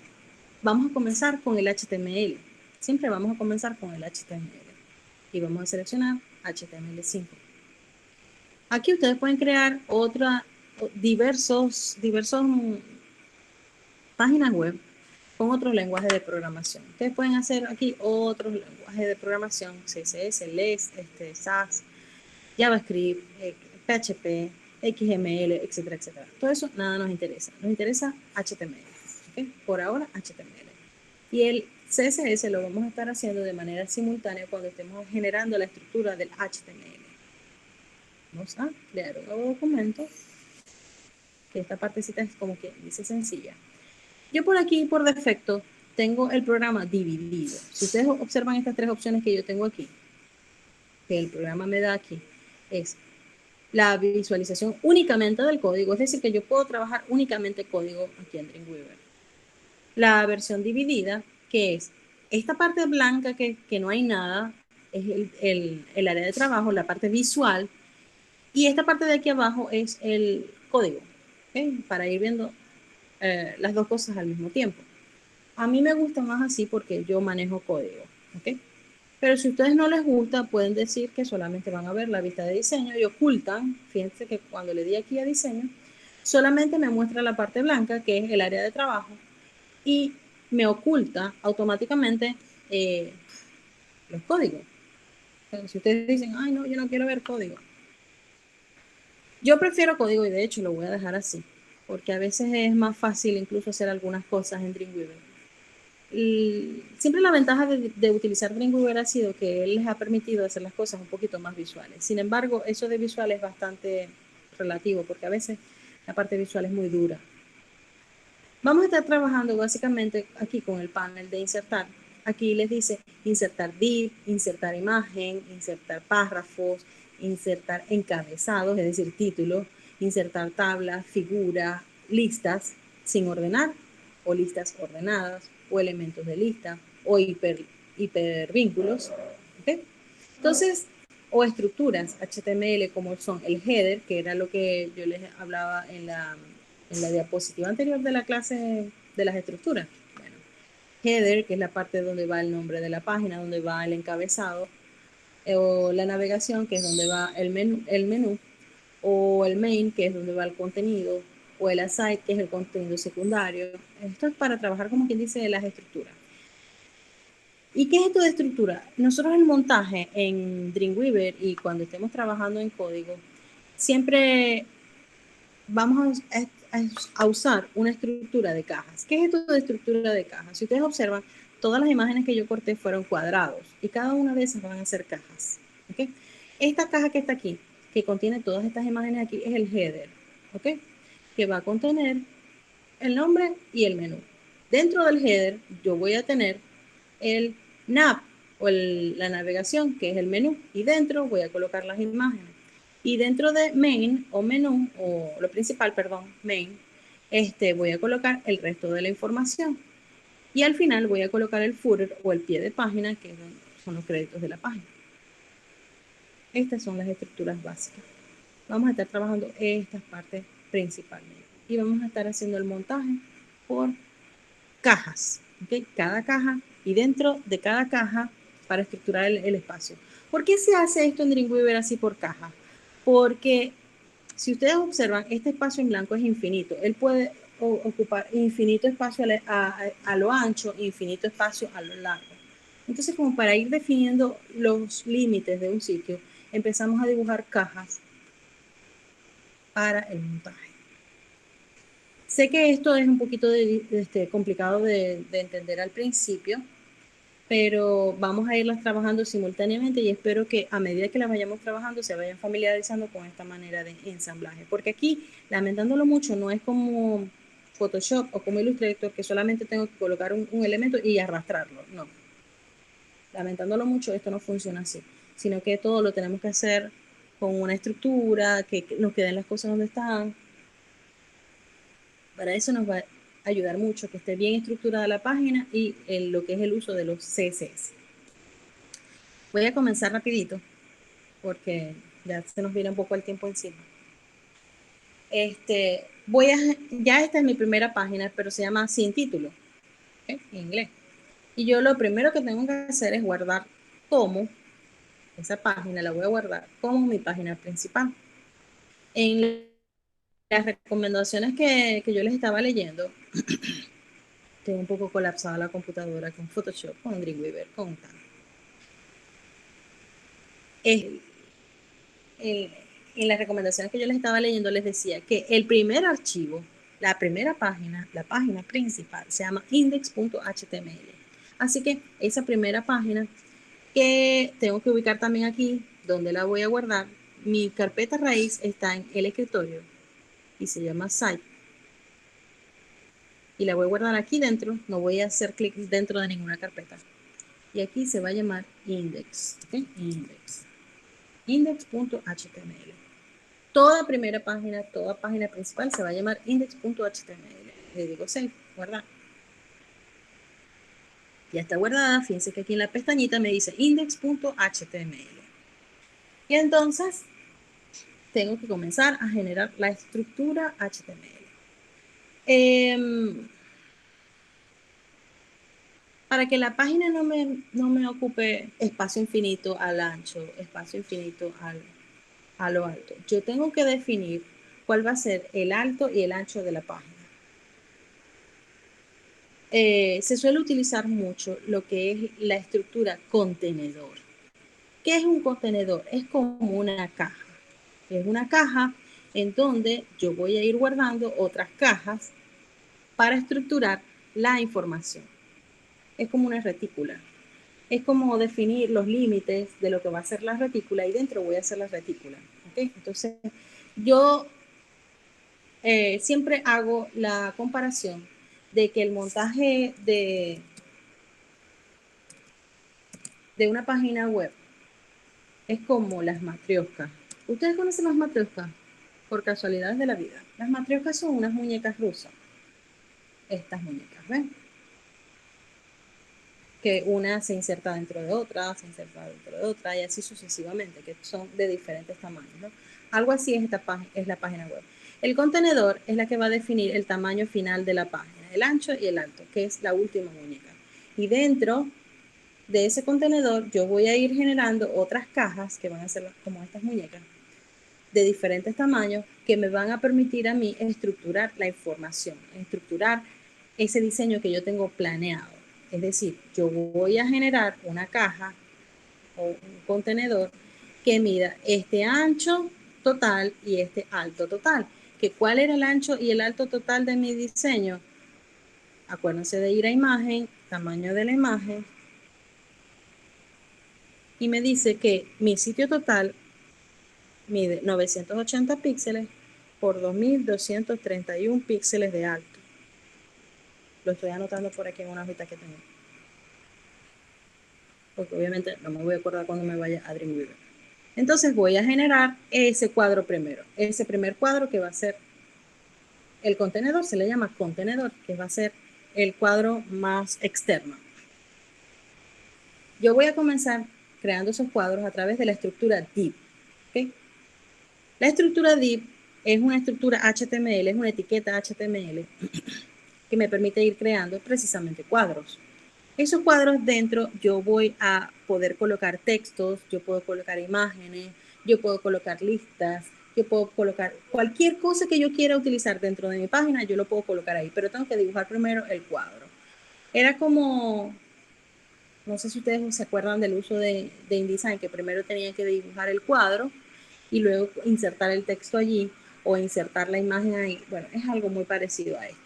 Vamos a comenzar con el HTML. Siempre vamos a comenzar con el HTML. Y vamos a seleccionar HTML5. Aquí ustedes pueden crear diversos páginas web con otros lenguajes de programación. Ustedes pueden hacer aquí otros lenguajes de programación, CSS, LESS, SAS, JavaScript, PHP, XML, etcétera, etcétera. Todo eso nada nos interesa. Nos interesa HTML. ¿Okay? Por ahora, HTML. Y el CSS lo vamos a estar haciendo de manera simultánea cuando estemos generando la estructura del HTML. Vamos a crear un nuevo documento, que esta partecita es como que dice sencilla. Yo por aquí, por defecto, tengo el programa dividido. Si ustedes observan estas tres opciones que yo tengo aquí, que el programa me da aquí, es la visualización únicamente del código, es decir, que yo puedo trabajar únicamente código aquí en Dreamweaver. La versión dividida, que es esta parte blanca que no hay nada, es el área de trabajo, la parte visual, y esta parte de aquí abajo es el código, ¿okay? Para ir viendo las dos cosas al mismo tiempo. A mí me gusta más así porque yo manejo código, ¿ok? Pero si a ustedes no les gusta, pueden decir que solamente van a ver la vista de diseño y ocultan. Fíjense que cuando le di aquí a diseño, solamente me muestra la parte blanca, que es el área de trabajo, y me oculta automáticamente eh, los códigos. Pero si ustedes dicen, ay, no, yo no quiero ver código. Yo prefiero código y de hecho lo voy a dejar así, porque a veces es más fácil incluso hacer algunas cosas en Dreamweaver. Siempre la ventaja de utilizar Dreamweaver ha sido que él les ha permitido hacer las cosas un poquito más visuales. Sin embargo, eso de visual es bastante relativo, porque a veces la parte visual es muy dura. Vamos a estar trabajando básicamente aquí con el panel de insertar. Aquí les dice insertar div, insertar imagen, insertar párrafos, insertar encabezados, es decir, títulos, insertar tablas, figuras, listas sin ordenar o listas ordenadas o elementos de lista o hipervínculos. ¿Okay? Entonces, o estructuras HTML como son el header, que era lo que yo les hablaba en la diapositiva anterior de la clase de las estructuras. Bueno, header, que es la parte donde va el nombre de la página, donde va el encabezado, o la navegación, que es donde va el menú, o el main, que es donde va el contenido, o el aside, que es el contenido secundario. Esto es para trabajar, como quien dice, las estructuras. ¿Y qué es esto de estructura? Nosotros el montaje en Dreamweaver y cuando estemos trabajando en código, siempre vamos a usar una estructura de cajas. ¿Qué es esto de estructura de cajas? Si ustedes observan, todas las imágenes que yo corté fueron cuadrados y cada una de esas van a ser cajas. ¿Okay? Esta caja que está aquí, que contiene todas estas imágenes aquí, es el header, ¿ok? Que va a contener el nombre y el menú. Dentro del header yo voy a tener el nav o la navegación, que es el menú, y dentro voy a colocar las imágenes. Y dentro de main o menú, o lo principal, perdón, main, voy a colocar el resto de la información. Y al final voy a colocar el footer o el pie de página, que son los créditos de la página. Estas son las estructuras básicas. Vamos a estar trabajando estas partes principalmente. Y vamos a estar haciendo el montaje por cajas, ¿okay? Cada caja y dentro de cada caja para estructurar el espacio. ¿Por qué se hace esto en Dreamweaver así por caja? Porque si ustedes observan, este espacio en blanco es infinito. Él puede ocupar infinito espacio a lo ancho, infinito espacio a lo largo. Entonces, como para ir definiendo los límites de un sitio, empezamos a dibujar cajas para el montaje. Sé que esto es un poquito complicado de entender al principio, pero vamos a irlas trabajando simultáneamente y espero que a medida que las vayamos trabajando se vayan familiarizando con esta manera de ensamblaje. Porque aquí, lamentándolo mucho, no es como Photoshop o como Illustrator, que solamente tengo que colocar un elemento y arrastrarlo. No. Lamentándolo mucho, esto no funciona así, sino que todo lo tenemos que hacer con una estructura, que nos queden las cosas donde están. Para eso nos va a ayudar mucho que esté bien estructurada la página y lo que es el uso de los CSS. Voy a comenzar rapidito porque ya se nos viene un poco el tiempo encima. Ya esta es mi primera página, pero se llama sin título, ¿okay? En inglés. Y yo lo primero que tengo que hacer es guardar como esa página, la voy a guardar como mi página principal. En las recomendaciones que yo les estaba leyendo, tengo un poco colapsada la computadora con Photoshop, con Dreamweaver, con tal. En las recomendaciones que yo les estaba leyendo les decía que el primer archivo, la primera página, la página principal, se llama index.html. Así que esa primera página que tengo que ubicar también aquí, donde la voy a guardar, mi carpeta raíz está en el escritorio y se llama site. Y la voy a guardar aquí dentro, no voy a hacer clic dentro de ninguna carpeta. Y aquí se va a llamar index, ¿okay? Index.html. Toda primera página, toda página principal se va a llamar index.html. Le digo save, guardar. Ya está guardada, fíjense que aquí en la pestañita me dice index.html. Y entonces tengo que comenzar a generar la estructura HTML. Para que la página no me ocupe espacio infinito al ancho, espacio infinito a lo alto, yo tengo que definir cuál va a ser el alto y el ancho de la página. Se suele utilizar mucho lo que es la estructura contenedor. ¿Qué es un contenedor? Es como una caja. Es una caja en donde yo voy a ir guardando otras cajas para estructurar la información. Es como una retícula. Es como definir los límites de lo que va a ser la retícula y dentro voy a hacer la retícula. ¿Okay? Entonces, yo siempre hago la comparación de que el montaje de una página web es como las matrioscas. ¿Ustedes conocen las matrioscas? Por casualidades de la vida. Las matrioscas son unas muñecas rusas. Estas muñecas, ¿ven? Que una se inserta dentro de otra, se inserta dentro de otra y así sucesivamente, que son de diferentes tamaños, ¿no? Algo así es, es la página web. El contenedor es la que va a definir el tamaño final de la página, el ancho y el alto, que es la última muñeca. Y dentro de ese contenedor yo voy a ir generando otras cajas que van a ser como estas muñecas de diferentes tamaños que me van a permitir a mí estructurar la información, estructurar ese diseño que yo tengo planeado. Es decir, yo voy a generar una caja o un contenedor que mida este ancho total y este alto total. ¿Que cuál era el ancho y el alto total de mi diseño? Acuérdense de ir a imagen, tamaño de la imagen, y me dice que mi sitio total mide 980 píxeles por 2231 píxeles de alto. Lo estoy anotando por aquí en una hojita que tengo. Porque obviamente no me voy a acordar cuando me vaya a Dreamweaver. Entonces voy a generar ese cuadro primero. Ese primer cuadro que va a ser el contenedor, se le llama contenedor, que va a ser el cuadro más externo. Yo voy a comenzar creando esos cuadros a través de la estructura div. ¿Okay? La estructura div es una estructura HTML, es una etiqueta HTML que me permite ir creando precisamente cuadros. Esos cuadros dentro yo voy a poder colocar textos, yo puedo colocar imágenes, yo puedo colocar listas, yo puedo colocar cualquier cosa que yo quiera utilizar dentro de mi página, yo lo puedo colocar ahí, pero tengo que dibujar primero el cuadro. Era como, no sé si ustedes se acuerdan del uso de InDesign, que primero tenía que dibujar el cuadro y luego insertar el texto allí o insertar la imagen ahí. Bueno, es algo muy parecido a esto,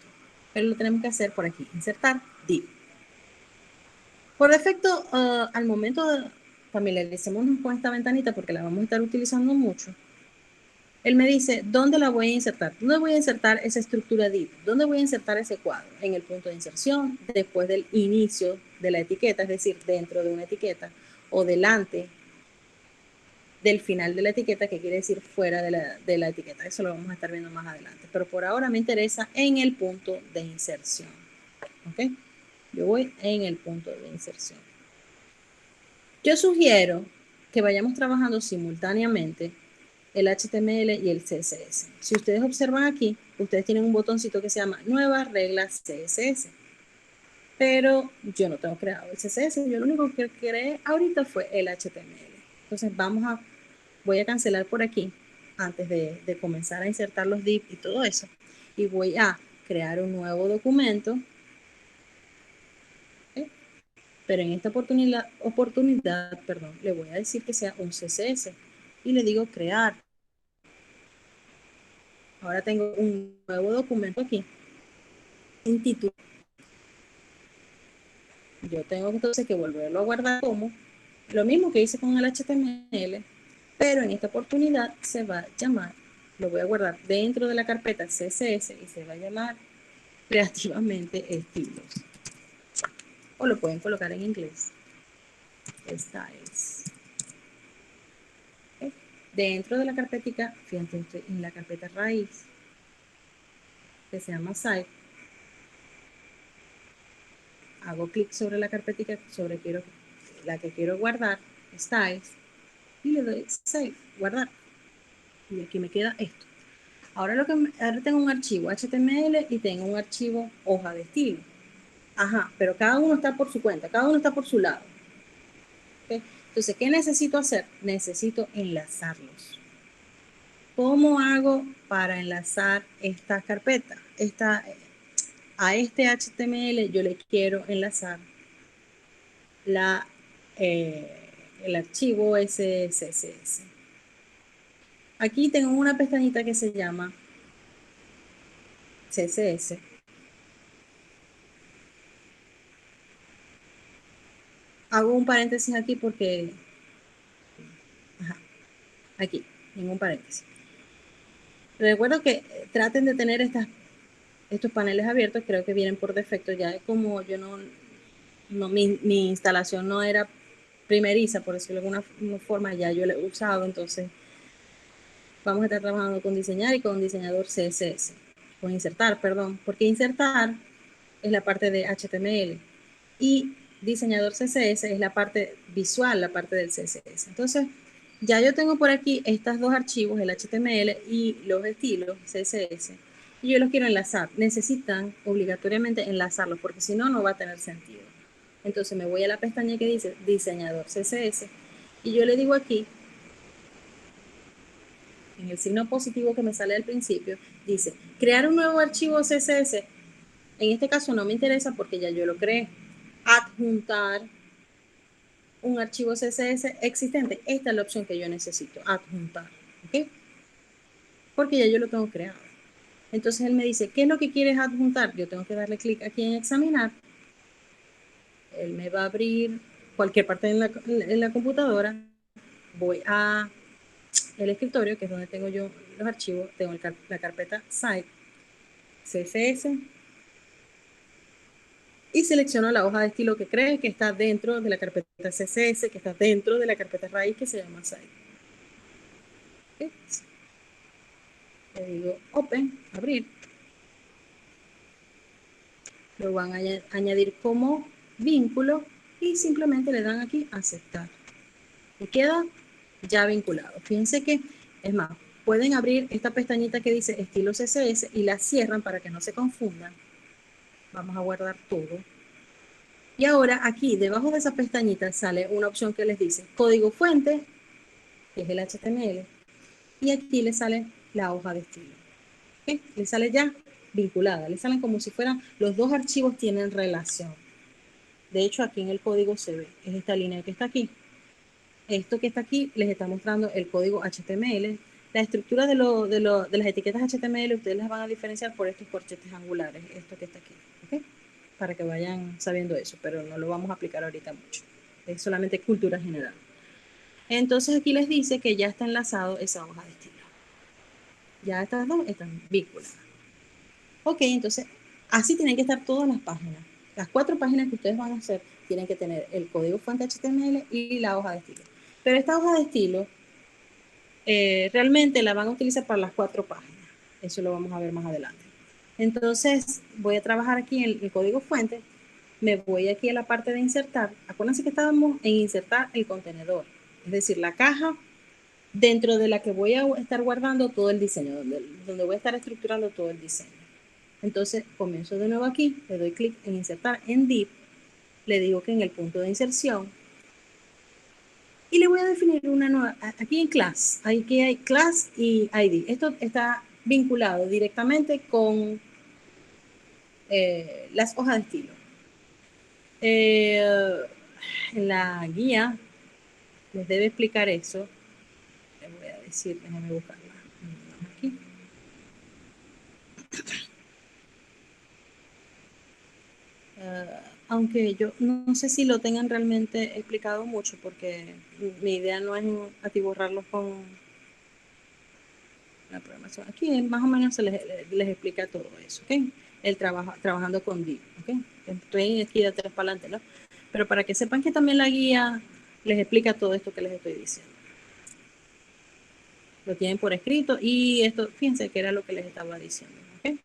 pero lo tenemos que hacer por aquí, insertar div. Por defecto, al momento de familiaricémonos con esta ventanita porque la vamos a estar utilizando mucho, él me dice, ¿dónde la voy a insertar? ¿Dónde voy a insertar esa estructura div? ¿Dónde voy a insertar ese cuadro? En el punto de inserción, después del inicio de la etiqueta, es decir, dentro de una etiqueta, o delante del final de la etiqueta, que quiere decir fuera de la etiqueta. Eso lo vamos a estar viendo más adelante. Pero por ahora me interesa en el punto de inserción. ¿Ok? Yo voy en el punto de inserción. Yo sugiero que vayamos trabajando simultáneamente el HTML y el CSS. Si ustedes observan aquí, ustedes tienen un botoncito que se llama Nuevas reglas CSS. Pero yo no tengo creado el CSS, yo lo único que creé ahorita fue el HTML. Entonces voy a cancelar por aquí antes de comenzar a insertar los div y todo eso. Y voy a crear un nuevo documento. ¿Okay? Pero en esta oportunidad, perdón, le voy a decir que sea un CSS y le digo crear. Ahora tengo un nuevo documento aquí en título. Yo tengo entonces que volverlo a guardar como lo mismo que hice con el HTML, pero en esta oportunidad se va a llamar, lo voy a guardar dentro de la carpeta CSS y se va a llamar creativamente estilos. O lo pueden colocar en inglés. Styles. ¿Okay? Dentro de la carpetica, fíjense, estoy en la carpeta raíz, que se llama site. Hago clic sobre la carpetica sobre la que quiero guardar, styles, y le doy save, guardar. Y aquí me queda esto. Ahora tengo un archivo HTML y tengo un archivo hoja de estilo. Ajá, pero cada uno está por su cuenta, cada uno está por su lado. ¿Okay? Entonces, ¿qué necesito hacer? Necesito enlazarlos. ¿Cómo hago para enlazar esta carpeta? A este HTML yo le quiero enlazar el archivo SCSS. Aquí tengo una pestañita que se llama CSS. Hago un paréntesis aquí porque... Ajá, aquí, ningún paréntesis. Recuerdo que traten de tener estos paneles abiertos, creo que vienen por defecto, ya como yo mi instalación no era primeriza, por decirlo de alguna forma, ya yo lo he usado, entonces vamos a estar trabajando con diseñar y con diseñador CSS, con insertar, perdón, porque insertar es la parte de HTML y diseñador CSS es la parte visual, la parte del CSS. Entonces, ya yo tengo por aquí estos dos archivos, el HTML y los estilos CSS, y yo los quiero enlazar. Necesitan obligatoriamente enlazarlos, porque si no, no va a tener sentido. Entonces me voy a la pestaña que dice diseñador CSS y yo le digo aquí, en el signo positivo que me sale al principio, dice crear un nuevo archivo CSS. En este caso no me interesa porque ya yo lo creé. Adjuntar un archivo CSS existente. Esta es la opción que yo necesito, adjuntar. ¿Okay? Porque ya yo lo tengo creado. Entonces él me dice, ¿qué es lo que quieres adjuntar? Yo tengo que darle clic aquí en examinar. Él me va a abrir cualquier parte en la computadora. Voy a el escritorio, que es donde tengo yo los archivos. Tengo la carpeta site, CSS, y selecciono la hoja de estilo que cree que está dentro de la carpeta CSS, que está dentro de la carpeta raíz que se llama site. ¿Okay? Le digo open, abrir. Lo van a añadir como vínculo y simplemente le dan aquí aceptar. Y queda ya vinculado. Fíjense que, es más, pueden abrir esta pestañita que dice estilo CSS y la cierran para que no se confundan. Vamos a guardar todo. Y ahora aquí, debajo de esa pestañita, sale una opción que les dice código fuente, que es el HTML, y aquí le sale la hoja de estilo. ¿Okay? Le sale ya vinculada, le salen como si fueran, los dos archivos tienen relación. De hecho, aquí en el código se ve, es esta línea que está aquí. Esto que está aquí les está mostrando el código HTML. La estructura de las etiquetas HTML ustedes las van a diferenciar por estos corchetes angulares, esto que está aquí, ¿okay? Para que vayan sabiendo eso, pero no lo vamos a aplicar ahorita mucho. Es solamente cultura general. Entonces aquí les dice que ya está enlazado esa hoja de estilo. Ya estas dos están vinculadas. Ok, entonces así tienen que estar todas las páginas. Las 4 páginas que ustedes van a hacer tienen que tener el código fuente HTML y la hoja de estilo. Pero esta hoja de estilo realmente la van a utilizar para las 4 páginas. Eso lo vamos a ver más adelante. Entonces voy a trabajar aquí en el código fuente. Me voy aquí a la parte de insertar. Acuérdense que estábamos en insertar el contenedor. Es decir, la caja dentro de la que voy a estar guardando todo el diseño, donde voy a estar estructurando todo el diseño. Entonces comienzo de nuevo aquí, le doy clic en insertar en div, le digo que en el punto de inserción y le voy a definir una nueva, aquí en class, aquí hay class y ID. Esto está vinculado directamente con las hojas de estilo. En la guía les debe explicar eso. Les voy a decir, déjenme buscarla aquí. aunque yo no sé si lo tengan realmente explicado mucho, porque mi idea no es atiborrarlos con la programación. Aquí más o menos les explica todo eso, ¿ok? El trabajando con Div, ¿ok? Estoy aquí de atrás para adelante, ¿no? Pero para que sepan que también la guía les explica todo esto que les estoy diciendo. Lo tienen por escrito y esto, fíjense que era lo que les estaba diciendo, ¿ok?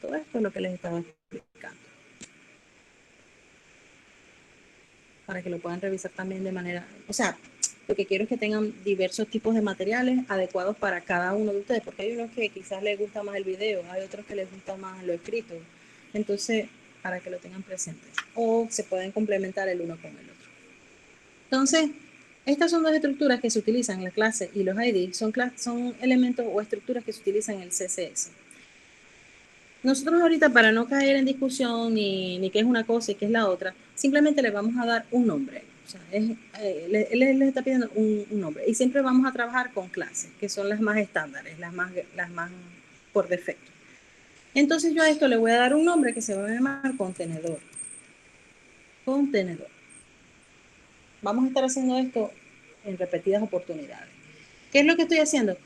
Todo esto es lo que les estaba explicando. Para que lo puedan revisar también de manera, o sea, lo que quiero es que tengan diversos tipos de materiales adecuados para cada uno de ustedes, porque hay unos que quizás les gusta más el video, hay otros que les gusta más lo escrito. Entonces, para que lo tengan presente. O se pueden complementar el uno con el otro. Entonces, estas son dos estructuras que se utilizan en la clase y los ID son elementos o estructuras que se utilizan en el CSS. Nosotros ahorita, para no caer en discusión ni qué es una cosa y qué es la otra, simplemente le vamos a dar un nombre. O sea, él les está pidiendo un nombre. Y siempre vamos a trabajar con clases, que son las más estándares, las más por defecto. Entonces yo a esto le voy a dar un nombre que se va a llamar contenedor. Contenedor. Vamos a estar haciendo esto en repetidas oportunidades. ¿Qué es lo que estoy haciendo?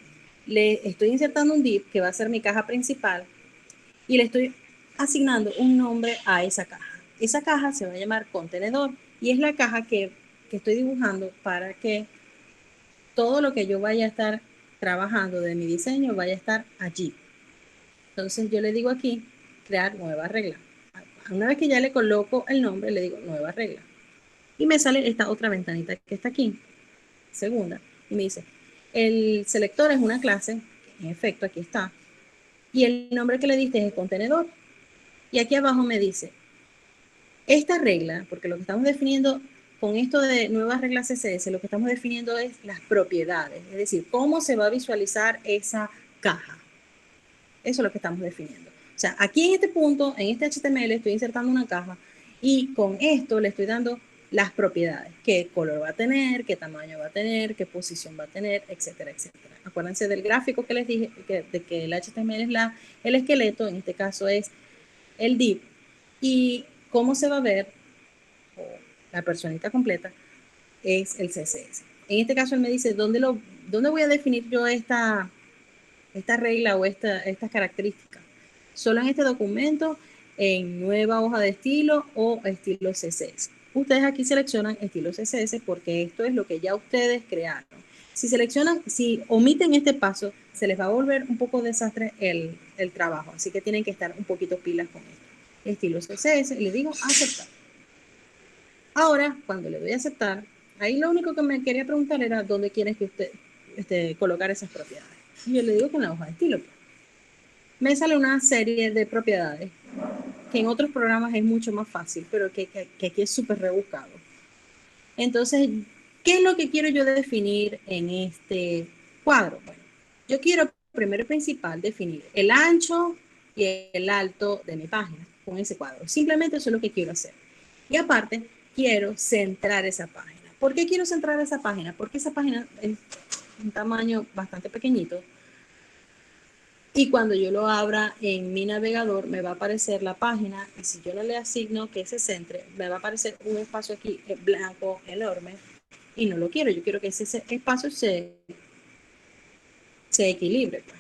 Le estoy insertando un div que va a ser mi caja principal y le estoy asignando un nombre a esa caja. Esa caja se va a llamar contenedor y es la caja que estoy dibujando para que todo lo que yo vaya a estar trabajando de mi diseño vaya a estar allí. Entonces yo le digo aquí, crear nueva regla. Una vez que ya le coloco el nombre, le digo nueva regla. Y me sale esta otra ventanita que está aquí, segunda, y me dice, el selector es una clase, en efecto, aquí está, y el nombre que le diste es el contenedor. Y aquí abajo me dice, esta regla, porque lo que estamos definiendo con esto de nuevas reglas CSS, lo que estamos definiendo es las propiedades, es decir, cómo se va a visualizar esa caja. Eso es lo que estamos definiendo. O sea, aquí en este punto, en este HTML, estoy insertando una caja y con esto le estoy dando las propiedades, qué color va a tener, qué tamaño va a tener, qué posición va a tener, etcétera, etcétera. Acuérdense del gráfico que les dije, de que el HTML es el esqueleto, en este caso es el div, y cómo se va a ver, o la personita completa, es el CSS. En este caso él me dice, ¿dónde voy a definir yo esta regla o estas características? Solo en este documento, en nueva hoja de estilo o estilo CSS. Ustedes aquí seleccionan estilo CSS porque esto es lo que ya ustedes crearon. Si omiten este paso, se les va a volver un poco desastre el trabajo. Así que tienen que estar un poquito pilas con esto. Estilo CSS, y le digo aceptar. Ahora, cuando le doy a aceptar, ahí lo único que me quería preguntar era dónde quieres que usted colocar esas propiedades. Y yo le digo que en la hoja de estilo. Me sale una serie de propiedades que en otros programas es mucho más fácil, pero que aquí es súper rebuscado. Entonces, ¿qué es lo que quiero yo definir en este cuadro? Bueno, yo quiero primero y principal definir el ancho y el alto de mi página con ese cuadro. Simplemente eso es lo que quiero hacer. Y aparte, quiero centrar esa página. ¿Por qué quiero centrar esa página? Porque esa página es un tamaño bastante pequeñito y cuando yo lo abra en mi navegador me va a aparecer la página y si yo no le asigno que se centre, me va a aparecer un espacio aquí blanco enorme y no lo quiero. Yo quiero que ese espacio se equilibre. Pues.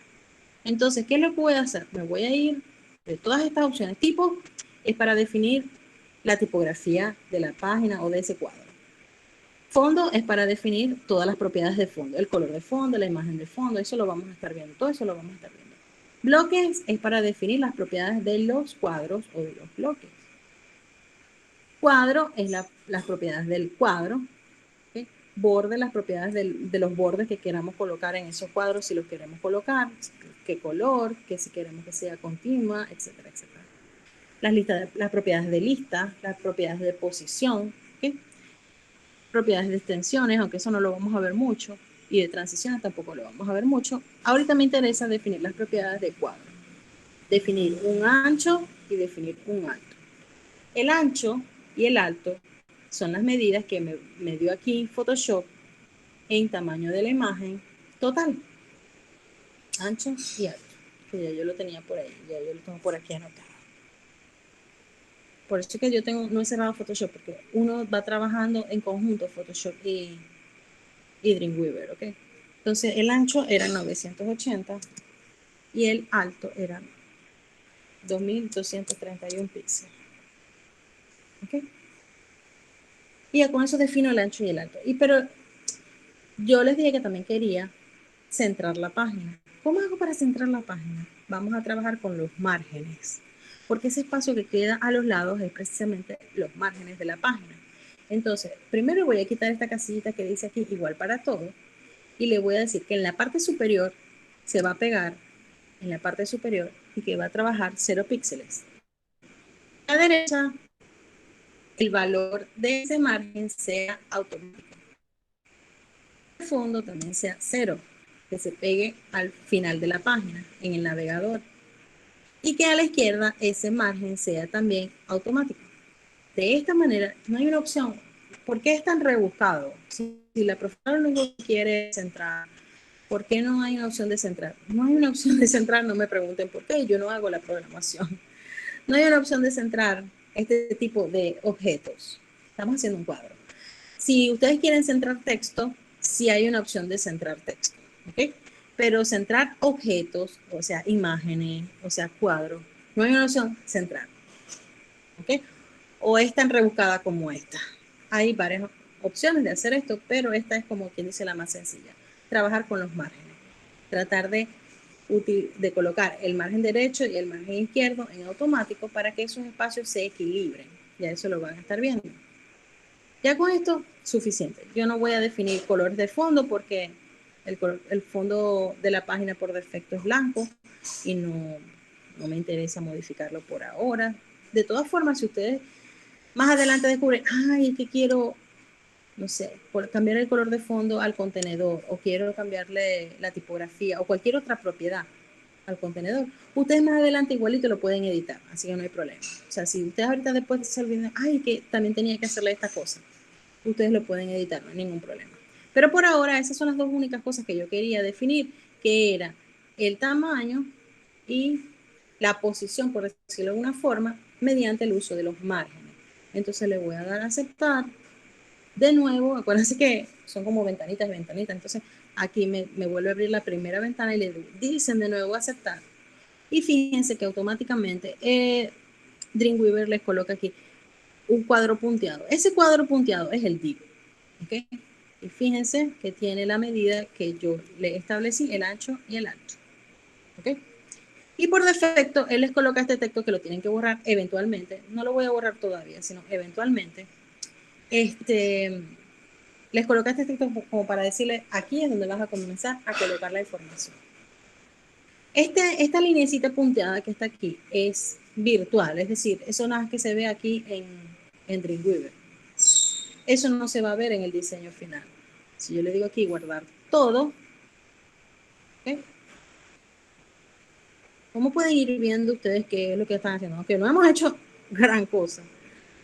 Entonces, ¿qué es lo que voy a hacer? Me voy a ir de todas estas opciones. Tipo es para definir la tipografía de la página o de ese cuadro. Fondo es para definir todas las propiedades de fondo, el color de fondo, la imagen de fondo, eso lo vamos a estar viendo, todo eso lo vamos a estar viendo. Bloques es para definir las propiedades de los cuadros o de los bloques. Cuadro es las propiedades del cuadro. ¿Okay? Borde, las propiedades de los bordes que queramos colocar en esos cuadros, si los queremos colocar, qué color, que si queremos que sea continua, etcétera, etcétera. Las propiedades de lista, las propiedades de posición, ¿okay? Propiedades de extensiones, aunque eso no lo vamos a ver mucho, y de transiciones tampoco lo vamos a ver mucho. Ahorita me interesa definir las propiedades de cuadro. Definir un ancho y definir un alto. El ancho y el alto son las medidas que me dio aquí Photoshop en tamaño de la imagen total. Ancho y alto. Que ya yo lo tenía por ahí, ya yo lo tengo por aquí anotado. Por eso es que yo no he cerrado Photoshop, porque uno va trabajando en conjunto Photoshop y Dreamweaver, ¿ok? Entonces el ancho era 980 y el alto era 2231 píxeles, ¿ok? Y ya con eso defino el ancho y el alto. Pero yo les dije que también quería centrar la página. ¿Cómo hago para centrar la página? Vamos a trabajar con los márgenes, porque ese espacio que queda a los lados es precisamente los márgenes de la página. Entonces, primero voy a quitar esta casillita que dice aquí igual para todo y le voy a decir que en la parte superior se va a pegar en la parte superior y que va a trabajar 0 píxeles. A la derecha, el valor de ese margen sea automático. El fondo también sea 0, que se pegue al final de la página en el navegador. Y que a la izquierda ese margen sea también automático. De esta manera, no hay una opción. ¿Por qué es tan rebuscado? Si la profesora lo único que quiere es centrar, ¿por qué no hay una opción de centrar? No hay una opción de centrar, no me pregunten por qué, yo no hago la programación. No hay una opción de centrar este tipo de objetos. Estamos haciendo un cuadro. Si ustedes quieren centrar texto, sí hay una opción de centrar texto, ¿ok? Pero centrar objetos, o sea, imágenes, o sea, cuadros, no hay una opción centrar, ¿ok? O es tan rebuscada como esta. Hay varias opciones de hacer esto, pero esta es como quien dice la más sencilla. Trabajar con los márgenes. Tratar de colocar el margen derecho y el margen izquierdo en automático para que esos espacios se equilibren. Ya eso lo van a estar viendo. Ya con esto, suficiente. Yo no voy a definir colores de fondo porque el fondo de la página por defecto es blanco y no me interesa modificarlo por ahora. De todas formas, si ustedes más adelante descubren, ay, es que quiero, no sé, cambiar el color de fondo al contenedor o quiero cambiarle la tipografía o cualquier otra propiedad al contenedor, ustedes más adelante igualito lo pueden editar, así que no hay problema. O sea, si ustedes ahorita después se olvidan, ay, que también tenía que hacerle esta cosa, ustedes lo pueden editar, no hay ningún problema. Pero por ahora esas son las dos únicas cosas que yo quería definir, que era el tamaño y la posición, por decirlo de alguna forma, mediante el uso de los márgenes. Entonces le voy a dar a aceptar. De nuevo, acuérdense que son como ventanitas, ventanitas. Entonces aquí me vuelve a abrir la primera ventana y le dicen de nuevo aceptar. Y fíjense que automáticamente Dreamweaver les coloca aquí un cuadro punteado. Ese cuadro punteado es el div, ¿ok? Y fíjense que tiene la medida que yo le establecí, el ancho y el alto, ¿ok? Y por defecto, él les coloca este texto que lo tienen que borrar eventualmente. No lo voy a borrar todavía, sino eventualmente. Les coloca este texto como para decirle, aquí es donde vas a comenzar a colocar la información. Esta linecita punteada que está aquí es virtual, es decir, eso nada más que se ve aquí en Dreamweaver. Eso no se va a ver en el diseño final. Si yo le digo aquí guardar todo, ¿okay? ¿Cómo pueden ir viendo ustedes qué es lo que están haciendo? Aunque no hemos hecho gran cosa.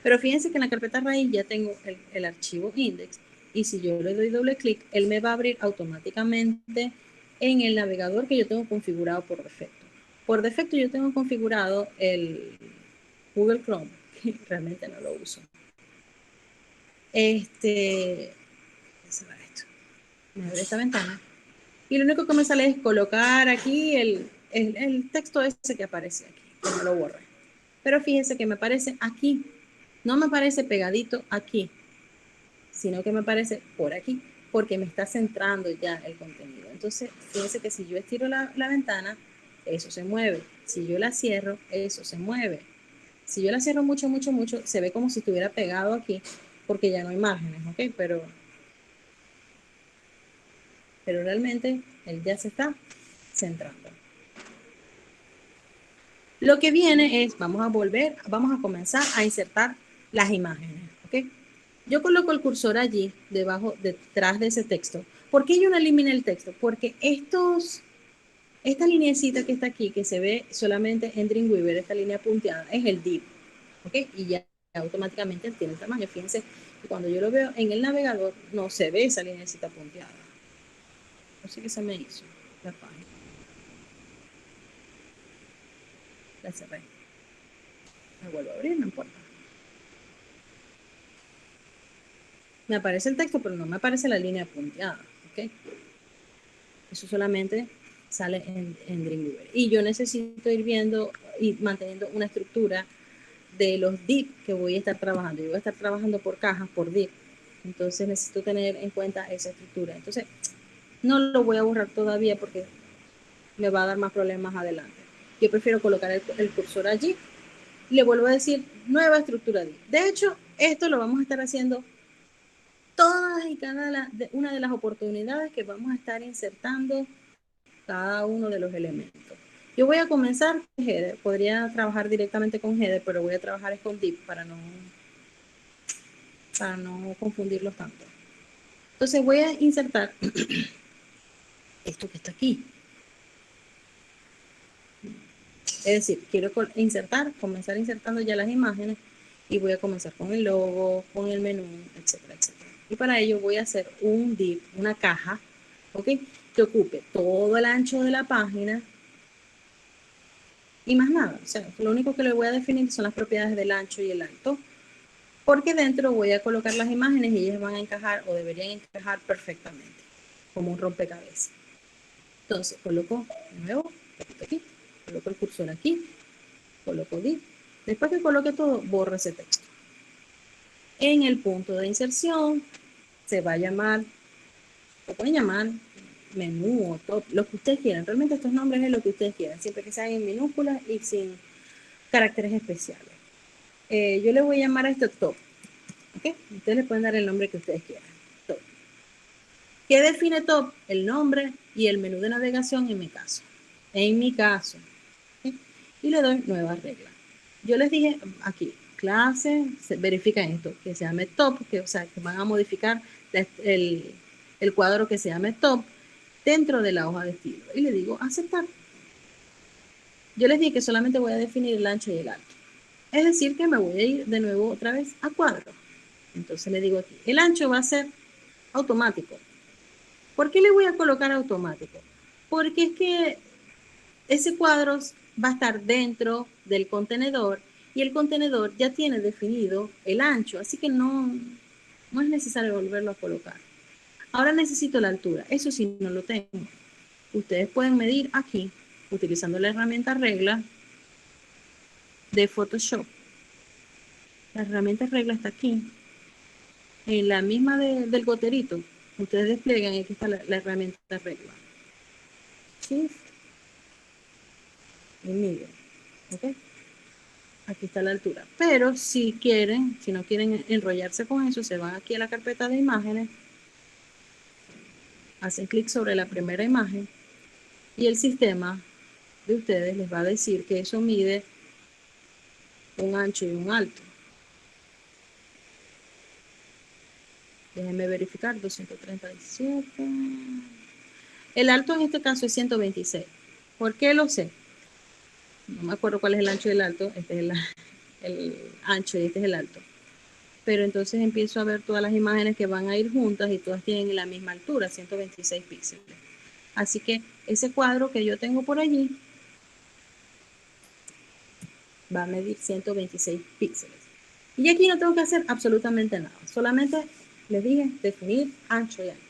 Pero fíjense que en la carpeta raíz ya tengo el archivo index y si yo le doy doble clic, él me va a abrir automáticamente en el navegador que yo tengo configurado por defecto. Por defecto yo tengo configurado el Google Chrome, que realmente no lo uso. Me abre esta ventana y lo único que me sale es colocar aquí el texto ese que aparece aquí, que no lo borre. Pero fíjense que me aparece aquí, no me aparece pegadito aquí, sino que me aparece por aquí, porque me está centrando ya el contenido. Entonces, fíjense que si yo estiro la ventana, eso se mueve. Si yo la cierro, eso se mueve. Si yo la cierro mucho, mucho, mucho, se ve como si estuviera pegado aquí, porque ya no hay márgenes, ¿ok? Pero realmente él ya se está centrando. Lo que viene es, vamos a comenzar a insertar las imágenes, ¿ok? Yo coloco el cursor allí, detrás de ese texto. ¿Por qué yo no elimino el texto? Porque esta lineecita que está aquí, que se ve solamente en Dreamweaver, esta línea punteada, es el div, ¿ok? Y ya automáticamente tiene el tamaño. Fíjense que cuando yo lo veo en el navegador, no se ve esa lineecita punteada. No sé qué se me hizo la página. La cerré. Me vuelvo a abrir, no importa. Me aparece el texto, pero no me aparece la línea punteada, ¿ok? Eso solamente sale en Dreamweaver. Y yo necesito ir viendo y manteniendo una estructura de los div que voy a estar trabajando. Yo voy a estar trabajando por cajas, por div. Entonces necesito tener en cuenta esa estructura. Entonces no lo voy a borrar todavía porque me va a dar más problemas adelante. Yo prefiero colocar el cursor allí. Le vuelvo a decir nueva estructura div. De hecho, esto lo vamos a estar haciendo todas y cada una de las oportunidades que vamos a estar insertando cada uno de los elementos. Yo voy a comenzar con header, podría trabajar directamente con header, pero voy a trabajar con div para no confundirlos tanto. Entonces voy a insertar esto que está aquí. Es decir, quiero comenzar insertando ya las imágenes y voy a comenzar con el logo, con el menú, etcétera, etcétera. Y para ello voy a hacer un div, una caja, ¿ok? Que ocupe todo el ancho de la página y más nada. O sea, lo único que le voy a definir son las propiedades del ancho y el alto, porque dentro voy a colocar las imágenes y ellas van a encajar o deberían encajar perfectamente, como un rompecabezas. Entonces, coloco de nuevo, aquí, coloco el cursor aquí, coloco div. Después que coloque todo, borro ese texto. En el punto de inserción se va a llamar, lo pueden llamar menú o top, lo que ustedes quieran. Realmente estos nombres es lo que ustedes quieran, siempre que sean en minúsculas y sin caracteres especiales. Yo le voy a llamar a esto top. ¿Okay? Ustedes le pueden dar el nombre que ustedes quieran. Top. ¿Qué define top? El nombre y el menú de navegación en mi caso. En mi caso. ¿Okay? Y le doy nueva regla. Yo les dije aquí, clase, verifica esto, que se llame top, que, o sea, que van a modificar el cuadro que se llame top dentro de la hoja de estilo. Y le digo aceptar. Yo les dije que solamente voy a definir el ancho y el alto. Es decir, que me voy a ir de nuevo otra vez a cuadro. Entonces le digo aquí, el ancho va a ser automático. ¿Por qué le voy a colocar automático? Porque es que ese cuadro va a estar dentro del contenedor y el contenedor ya tiene definido el ancho, así que no es necesario volverlo a colocar. Ahora necesito la altura, eso sí no lo tengo. Ustedes pueden medir aquí, utilizando la herramienta regla de Photoshop. La herramienta regla está aquí, en la misma del goterito. Ustedes despliegan y aquí está la herramienta regla. Shift y mide. ¿Ok? Aquí está la altura. Pero si quieren, si no quieren enrollarse con eso, se van aquí a la carpeta de imágenes, hacen clic sobre la primera imagen y el sistema de ustedes les va a decir que eso mide un ancho y un alto. Déjenme verificar, 237. El alto en este caso es 126. ¿Por qué lo sé? No me acuerdo cuál es el ancho y el alto. Este es el ancho y este es el alto. Pero entonces empiezo a ver todas las imágenes que van a ir juntas y todas tienen la misma altura, 126 píxeles. Así que ese cuadro que yo tengo por allí va a medir 126 píxeles. Y aquí no tengo que hacer absolutamente nada. Solamente les dije definir ancho y alto.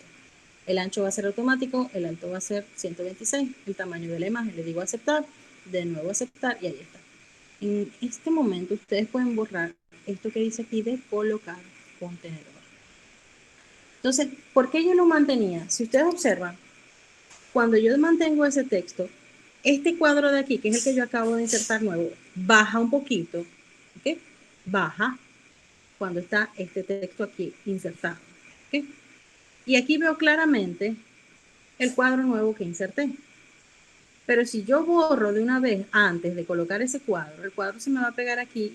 El ancho va a ser automático, el alto va a ser 126, el tamaño de la imagen. Le digo aceptar, de nuevo aceptar y ahí está. En este momento ustedes pueden borrar esto que dice aquí de colocar contenedor. Entonces, ¿por qué yo lo mantenía? Si ustedes observan, cuando yo mantengo ese texto, este cuadro de aquí, que es el que yo acabo de insertar nuevo, baja un poquito, ¿ok? Baja cuando está este texto aquí insertado, ¿ok? Y aquí veo claramente el cuadro nuevo que inserté. Pero si yo borro de una vez antes de colocar ese cuadro, el cuadro se me va a pegar aquí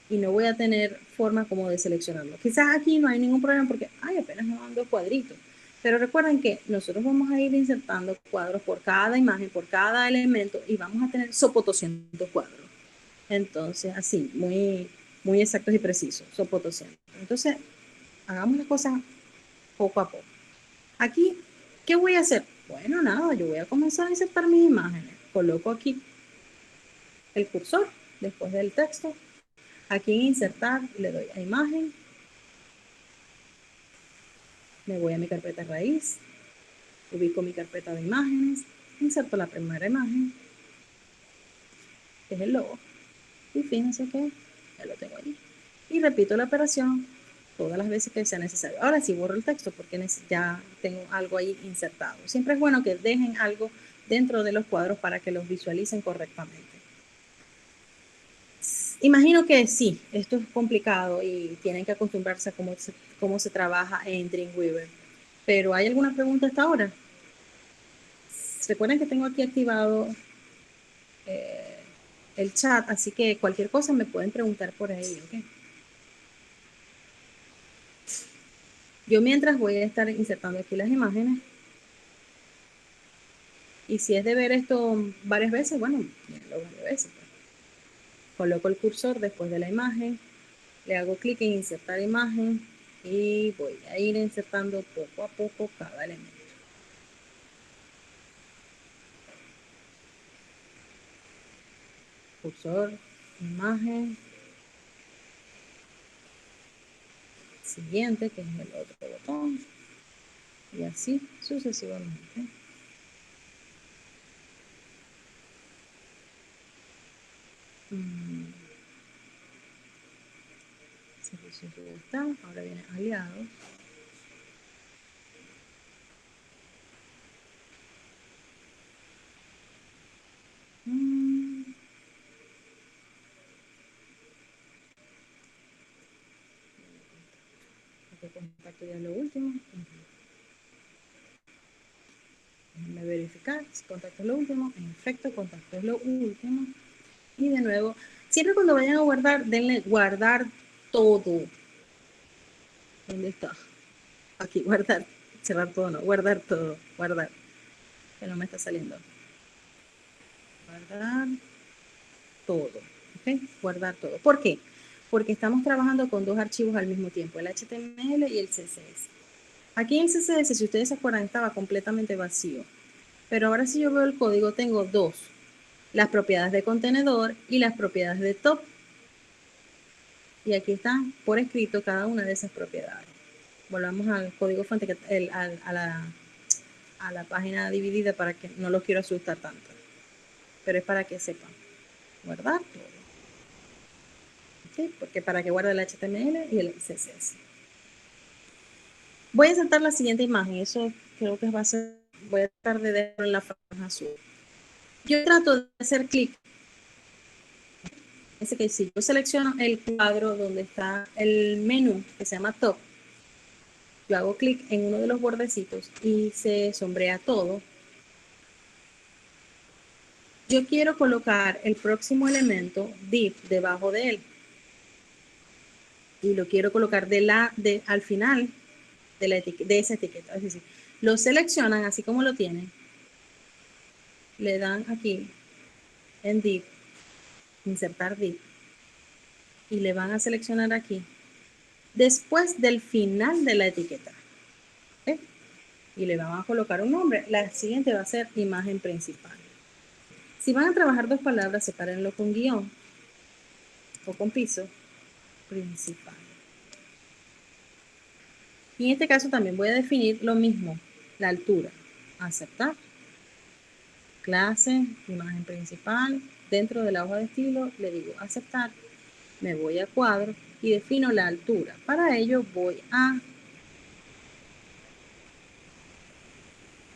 y no voy a tener forma como de seleccionarlo. Quizás aquí no hay ningún problema porque, ay, apenas no ando cuadritos. Pero recuerden que nosotros vamos a ir insertando cuadros por cada imagen, por cada elemento y vamos a tener sopo 200 cuadros. Entonces, así, muy exactos y precisos, sopo 200. Entonces, hagamos las cosas poco a poco. Aquí, ¿qué voy a hacer? Bueno, nada, yo voy a comenzar a insertar mis imágenes. Coloco aquí el cursor después del texto. Aquí en insertar le doy a imagen Me voy a mi carpeta raíz, ubico mi carpeta de imágenes, inserto la primera imagen, que es el logo, y fíjense que ya lo tengo allí. Y repito la operación todas las veces que sea necesario. Ahora sí borro el texto porque ya tengo algo ahí insertado. Siempre es bueno que dejen algo dentro de los cuadros para que los visualicen correctamente. Imagino que sí, esto es complicado y tienen que acostumbrarse a cómo se trabaja en Dreamweaver. Pero ¿hay alguna pregunta hasta ahora? Recuerden que tengo aquí activado el chat, así que cualquier cosa me pueden preguntar por ahí, ¿ok? Yo mientras voy a estar insertando aquí las imágenes. Y si es de ver esto varias veces, bueno, lo varias veces. Pues. Coloco el cursor después de la imagen, le hago clic en insertar imagen y voy a ir insertando poco a poco cada elemento. Cursor, imagen, siguiente, que es el otro botón, y así sucesivamente. Servicios ya está, ahora viene aliados. Contacto ya es lo último. Déjenme verificar si contacto es lo último. En efecto, contacto es lo último. Y de nuevo, siempre cuando vayan a guardar, denle guardar todo. ¿Dónde está? Aquí, guardar. Cerrar todo, no. Guardar todo. Guardar. Que no me está saliendo. Guardar todo. ¿Ok? Guardar todo. ¿Por qué? Porque estamos trabajando con dos archivos al mismo tiempo, el HTML y el CSS. Aquí en el CSS, si ustedes se acuerdan, estaba completamente vacío. Pero ahora si yo veo el código, tengo dos. Las propiedades de contenedor y las propiedades de top. Y aquí están por escrito cada una de esas propiedades. Volvamos al código fuente, a la página dividida para que no los quiero asustar tanto. Pero es para que sepan. Guardar todo. ¿Okay? Porque para que guarde el HTML y el CSS. Voy a insertar la siguiente imagen. Eso creo que va a ser. Voy a tratar de dejarlo en la franja azul. Yo trato de hacer clic. Ese que si yo selecciono el cuadro donde está el menú que se llama Top, yo hago clic en uno de los bordecitos y se sombrea todo. Yo quiero colocar el próximo elemento div debajo de él y lo quiero colocar al final de esa etiqueta. Es decir, lo seleccionan así como lo tienen, le dan aquí en div, insertar div y le van a seleccionar aquí después del final de la etiqueta. ¿Okay? Y le van a colocar un nombre. La siguiente va a ser imagen principal. Si van a trabajar dos palabras, sepárenlo con guión o con piso principal. Y en este caso también voy a definir lo mismo, la altura. Aceptar. Clase, imagen principal. Dentro de la hoja de estilo le digo aceptar. Me voy a cuadro y defino la altura. Para ello voy a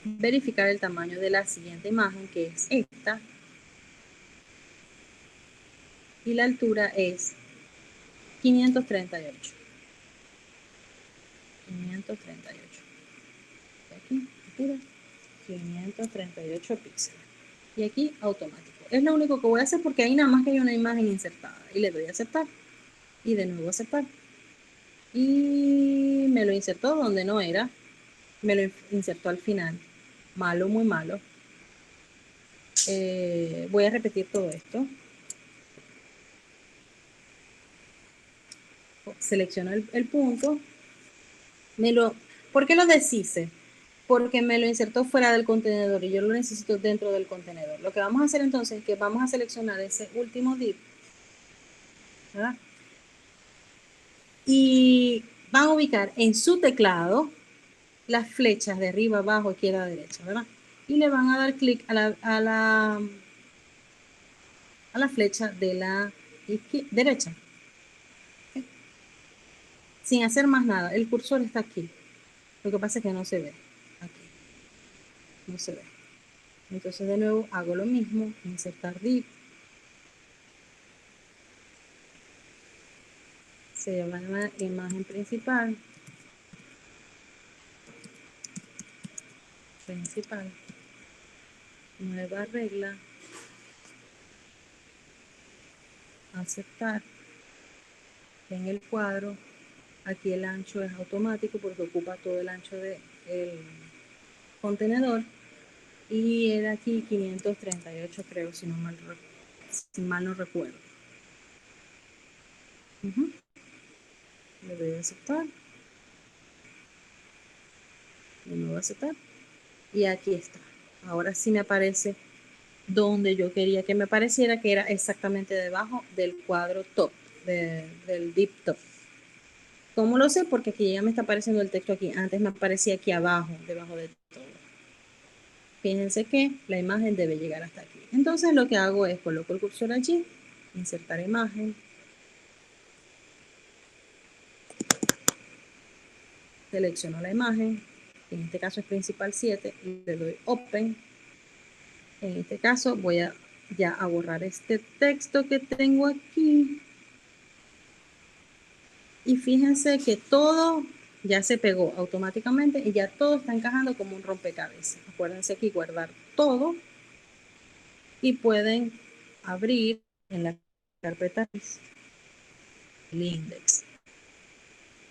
verificar el tamaño de la siguiente imagen, que es esta. Y la altura es 538. 538. Aquí, mira, 538 píxeles. Y aquí automático. Es lo único que voy a hacer porque ahí nada más que hay una imagen insertada. Y le doy a aceptar. Y de nuevo aceptar. Y me lo insertó donde no era. Me lo insertó al final. Malo, muy malo. Voy a repetir todo esto. Selecciono el punto. ¿Por qué lo deshice? Porque me lo insertó fuera del contenedor y yo lo necesito dentro del contenedor. Lo que vamos a hacer entonces es que vamos a seleccionar ese último div, ¿verdad? Y van a ubicar en su teclado las flechas de arriba, abajo, izquierda, derecha, ¿verdad? Y le van a dar clic a la flecha de la derecha. ¿Okay? Sin hacer más nada. El cursor está aquí. Lo que pasa es que no se ve. Aquí. No se ve. Entonces de nuevo hago lo mismo. Insertar div. Se llama la imagen principal. Nueva regla. Aceptar. En el cuadro. Aquí el ancho es automático porque ocupa todo el ancho del contenedor. Y era aquí 538, creo, si mal no recuerdo. Le doy a aceptar. De nuevo aceptar. Y aquí está. Ahora sí me aparece donde yo quería que me apareciera, que era exactamente debajo del cuadro top, del deep top. ¿Cómo lo sé? Porque aquí ya me está apareciendo el texto aquí. Antes me aparecía aquí abajo, debajo de todo. Fíjense que la imagen debe llegar hasta aquí. Entonces lo que hago es coloco el cursor allí, insertar imagen, selecciono la imagen, en este caso es principal 7, le doy open. En este caso voy a ya a borrar este texto que tengo aquí. Y fíjense que todo ya se pegó automáticamente y ya todo está encajando como un rompecabezas. Acuérdense aquí guardar todo y pueden abrir en la carpeta el index.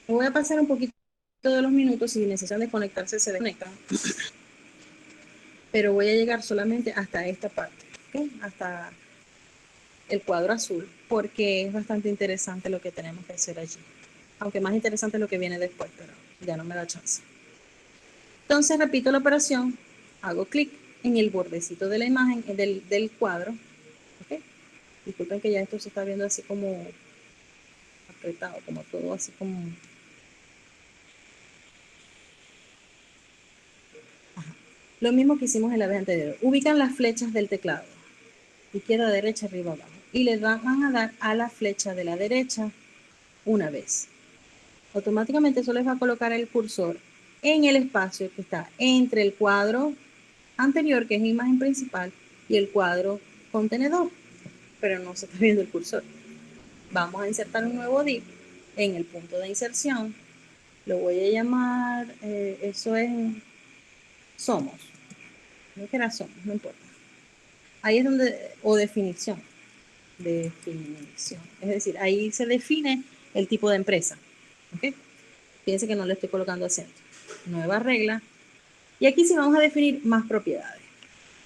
Me voy a pasar un poquito de los minutos. Si necesitan desconectarse, se desconectan. Pero voy a llegar solamente hasta esta parte, ¿okay? Hasta el cuadro azul, porque es bastante interesante lo que tenemos que hacer allí. Aunque más interesante es lo que viene después, pero ya no me da chance. Entonces repito la operación, hago clic en el bordecito de la imagen, del cuadro. ¿Okay? Disculpen que ya esto se está viendo así como apretado, como todo así como... Ajá. Lo mismo que hicimos en la vez anterior. Ubican las flechas del teclado, izquierda, derecha, arriba, abajo. Y le van a dar a la flecha de la derecha una vez. Automáticamente eso les va a colocar el cursor en el espacio que está entre el cuadro anterior, que es imagen principal, y el cuadro contenedor, pero no se está viendo el cursor. Vamos a insertar un nuevo div en el punto de inserción. Lo voy a llamar, eso es somos. No que era somos, no importa. Ahí es donde, o definición. Definición. Es decir, ahí se define el tipo de empresa. ¿Okay? Fíjense que no le estoy colocando acento. Nueva regla. Y aquí sí vamos a definir más propiedades.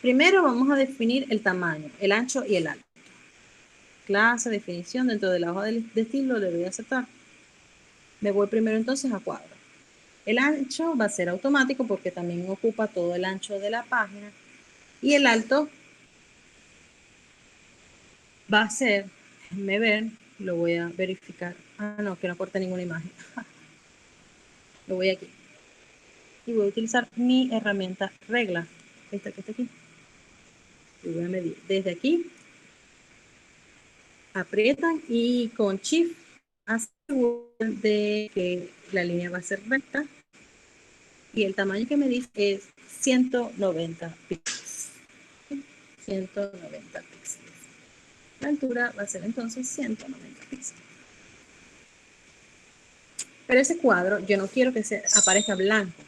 Primero vamos a definir el tamaño, el ancho y el alto. Clase, definición, dentro de la hoja de estilo le doy a aceptar. Me voy primero entonces a cuadro. El ancho va a ser automático porque también ocupa todo el ancho de la página. Y el alto va a ser, déjenme ver, lo voy a verificar. Ah, no, que no corte ninguna imagen. Lo voy aquí. Y voy a utilizar mi herramienta regla. Esta que está aquí. Y voy a medir desde aquí. Aprietan y con Shift aseguran de que la línea va a ser recta. Y el tamaño que me dice es 190 píxeles. 190 píxeles. La altura va a ser entonces 190 píxeles. Pero ese cuadro yo no quiero que se aparezca blanco.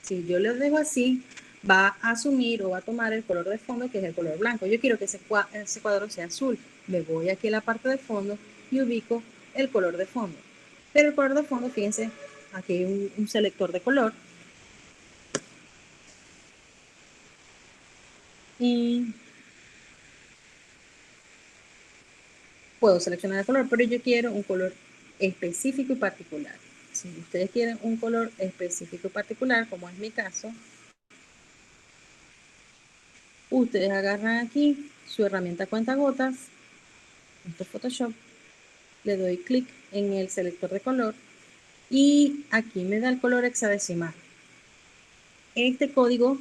Si yo lo dejo así, va a asumir o va a tomar el color de fondo, que es el color blanco. Yo quiero que ese cuadro sea azul. Me voy aquí a la parte de fondo y ubico el color de fondo. Pero el color de fondo, fíjense, aquí hay un selector de color. Y puedo seleccionar el color, pero yo quiero un color específico y particular. Si ustedes quieren un color específico y particular, como es mi caso, ustedes agarran aquí su herramienta cuentagotas, esto es Photoshop, le doy clic en el selector de color y aquí me da el color hexadecimal. Este código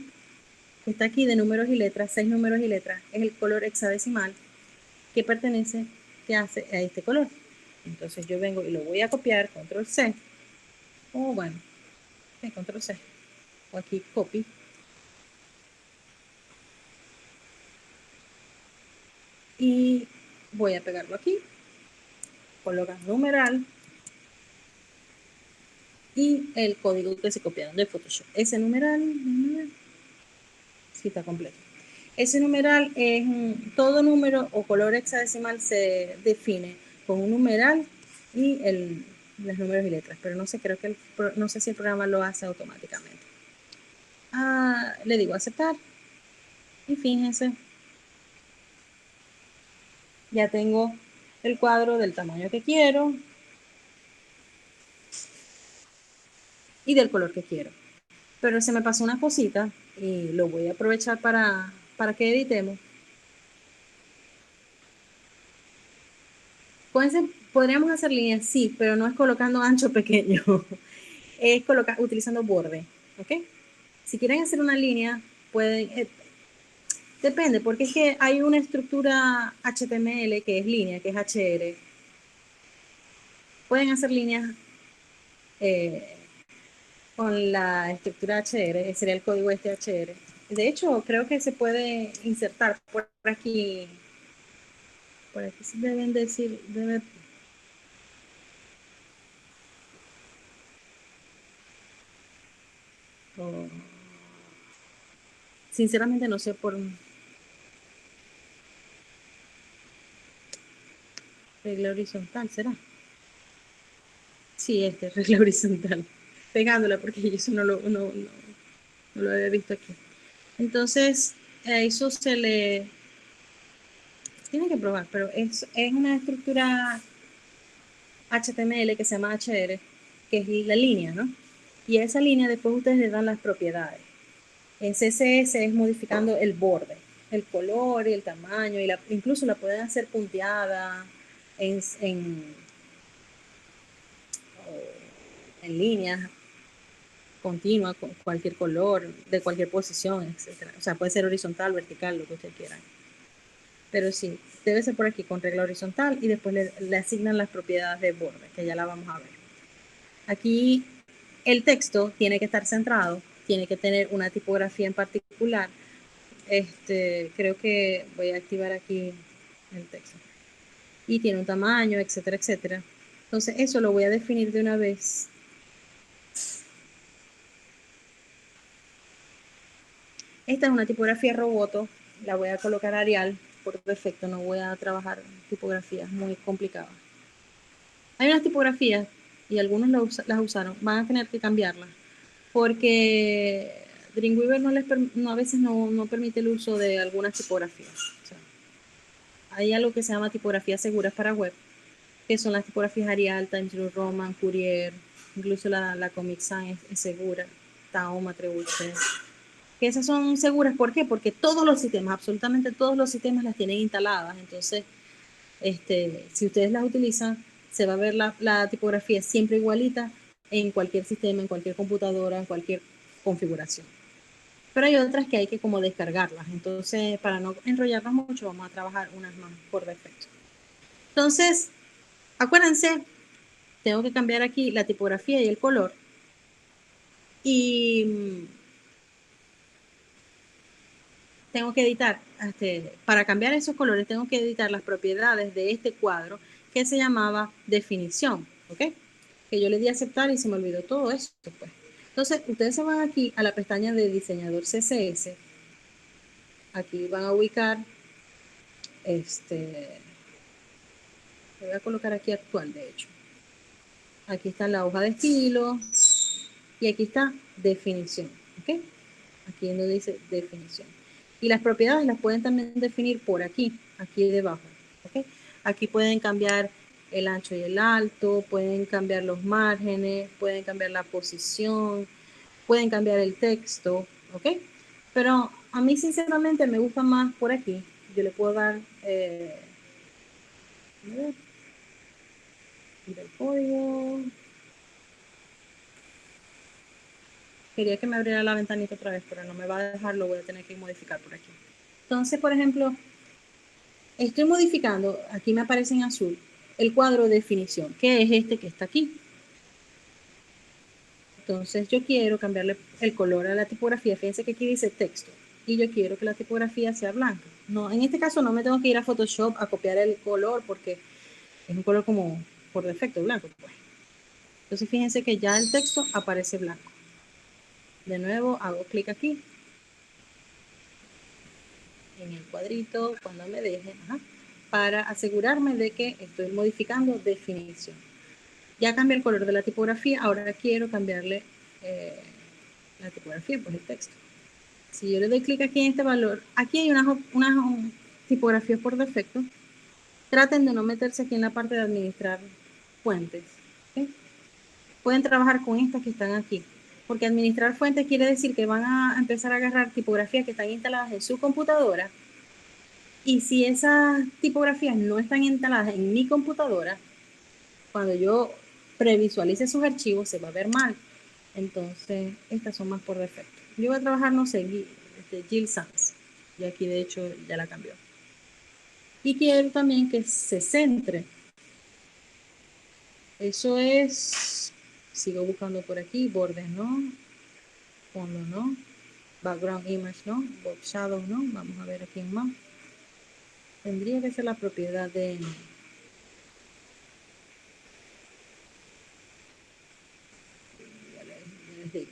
que está aquí de números y letras, 6 números y letras, es el color hexadecimal que pertenece, que hace a este color. Entonces yo vengo y lo voy a copiar, control C, o bueno, control C, o aquí copy, y voy a pegarlo aquí, colocas numeral y el código que se copiaron de Photoshop. Ese numeral, sí está completo. Ese numeral es todo número o color hexadecimal se define con un numeral y los números y letras, pero no sé, creo que no sé si el programa lo hace automáticamente. Le digo aceptar y fíjense, ya tengo el cuadro del tamaño que quiero y del color que quiero. Pero se me pasó una cosita y lo voy a aprovechar para que editemos. Con ese podríamos hacer líneas, sí, pero no es colocando ancho pequeño, es utilizando borde, ¿ok? Si quieren hacer una línea, pueden, depende, porque es que hay una estructura HTML que es línea, que es HR. Pueden hacer líneas con la estructura HR, sería el código este HR. De hecho, creo que se puede insertar por aquí. Por aquí se deben decir, oh, sinceramente no sé por regla horizontal, ¿será? Sí, regla horizontal. Pegándola porque yo eso no lo había visto aquí. Entonces, a eso se le tiene que probar, pero es una estructura HTML que se llama HR, que es la línea, ¿no? Y a esa línea después ustedes le dan las propiedades. En CSS es modificando el borde, el color y el tamaño, y incluso la pueden hacer punteada en líneas continua, con cualquier color, de cualquier posición, etcétera. O sea, puede ser horizontal, vertical, lo que ustedes quieran. Pero sí, debe ser por aquí con regla horizontal y después le asignan las propiedades de borde, que ya la vamos a ver. Aquí el texto tiene que estar centrado, tiene que tener una tipografía en particular. Creo que voy a activar aquí el texto. Y tiene un tamaño, etcétera, etcétera. Entonces eso lo voy a definir de una vez. Esta es una tipografía Roboto, la voy a colocar Arial por defecto, no voy a trabajar tipografías muy complicadas. Hay unas tipografías, y algunos las usaron, van a tener que cambiarlas, porque Dreamweaver a veces no permite el uso de algunas tipografías. O sea, hay algo que se llama tipografías seguras para web, que son las tipografías Arial, Times New Roman, Courier, incluso la Comic Sans es segura, Tahoma, Trebuchet, que esas son seguras. ¿Por qué? Porque todos los sistemas, absolutamente todos los sistemas las tienen instaladas. Entonces, si ustedes las utilizan, se va a ver la tipografía siempre igualita en cualquier sistema, en cualquier computadora, en cualquier configuración. Pero hay otras que hay que como descargarlas. Entonces, para no enrollarnos mucho, vamos a trabajar unas más por defecto. Entonces, acuérdense, tengo que cambiar aquí la tipografía y el color. Y tengo que editar, para cambiar esos colores, tengo que editar las propiedades de este cuadro que se llamaba definición, ¿ok? Que yo le di a aceptar y se me olvidó todo eso, pues. Entonces, ustedes se van aquí a la pestaña de diseñador CSS. Aquí van a ubicar, voy a colocar aquí actual, de hecho. Aquí está la hoja de estilo y aquí está definición, ¿ok? Aquí donde dice definición. Y las propiedades las pueden también definir por aquí debajo, ¿ok? Aquí pueden cambiar el ancho y el alto, pueden cambiar los márgenes, pueden cambiar la posición, pueden cambiar el texto, ¿ok? Pero a mí sinceramente me gusta más por aquí. Yo le puedo dar, el código, Quería que me abriera la ventanita otra vez, pero no me va a dejar, lo voy a tener que modificar por aquí. Entonces, por ejemplo, estoy modificando, aquí me aparece en azul, el cuadro de definición, que es este que está aquí. Entonces yo quiero cambiarle el color a la tipografía. Fíjense que aquí dice texto y yo quiero que la tipografía sea blanca. No, en este caso no me tengo que ir a Photoshop a copiar el color porque es un color como por defecto blanco, pues. Entonces fíjense que ya el texto aparece blanco. De nuevo hago clic aquí en el cuadrito cuando me deje, para asegurarme de que estoy modificando definición. Ya cambié el color de la tipografía, ahora quiero cambiarle la tipografía, pues el texto. Si yo le doy clic aquí en este valor, aquí hay unas tipografías por defecto. Traten de no meterse aquí en la parte de administrar fuentes. ¿Okay? Pueden trabajar con estas que están aquí. Porque administrar fuentes quiere decir que van a empezar a agarrar tipografías que están instaladas en su computadora. Y si esas tipografías no están instaladas en mi computadora, cuando yo previsualice sus archivos se va a ver mal. Entonces, estas son más por defecto. Yo voy a trabajar, no sé, Jill Sans. Y aquí de hecho ya la cambió. Y quiero también que se centre. Eso es, sigo buscando por aquí, bordes no, fondo no, background image no, box shadow no, vamos a ver aquí en más. Tendría que ser la propiedad de, ya les digo.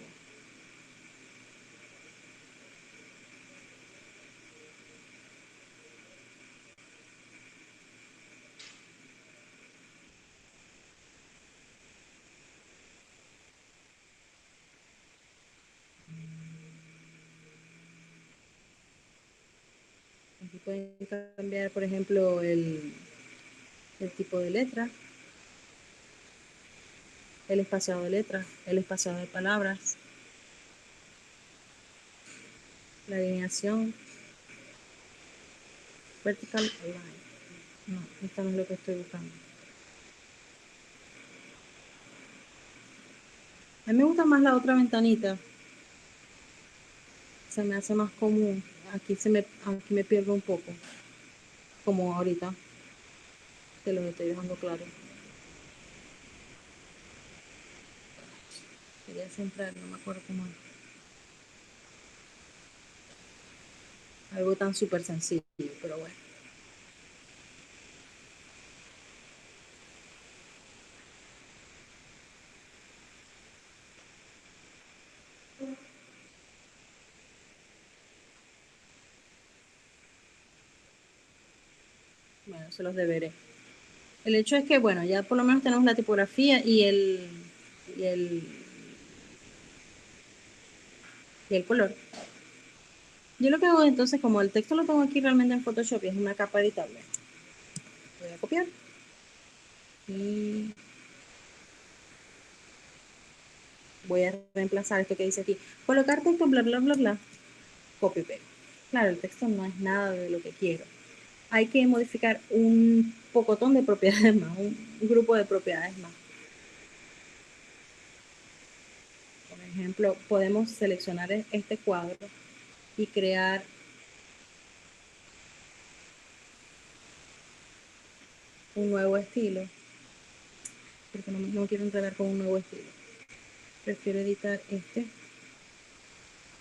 Aquí pueden cambiar, por ejemplo, el tipo de letra, el espaciado de letras, el espaciado de palabras, la alineación, vertical align. No, esto no es lo que estoy buscando. A mí me gusta más la otra ventanita. Se me hace más común. Aquí me pierdo un poco. Como ahorita. Te lo estoy dejando claro. Quería centrar, no me acuerdo cómo es. Algo tan súper sencillo, pero bueno. Bueno, se los deberé. El hecho es que, bueno, ya por lo menos tenemos la tipografía y el, y el color. Yo lo que hago entonces, como el texto lo tengo aquí realmente en Photoshop y es una capa editable, voy a copiar y voy a reemplazar esto que dice aquí. Colocar texto, bla, bla, bla, bla. Copio y pego. Claro, el texto no es nada de lo que quiero. Hay que modificar un pocotón de propiedades más, un grupo de propiedades más. Por ejemplo, podemos seleccionar este cuadro y crear un nuevo estilo, porque no quiero enredar con un nuevo estilo. Prefiero editar este,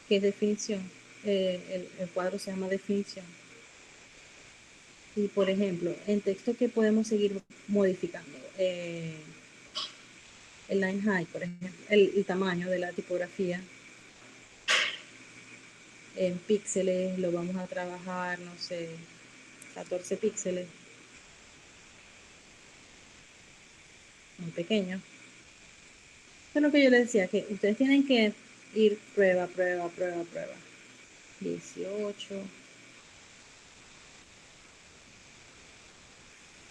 que es definición. El cuadro se llama definición. Y por ejemplo, en texto que podemos seguir modificando. El line height, por ejemplo, el tamaño de la tipografía. En píxeles lo vamos a trabajar, no sé, 14 píxeles. Muy pequeño. Eso es lo que yo les decía, que ustedes tienen que ir prueba, prueba, prueba, prueba. 18.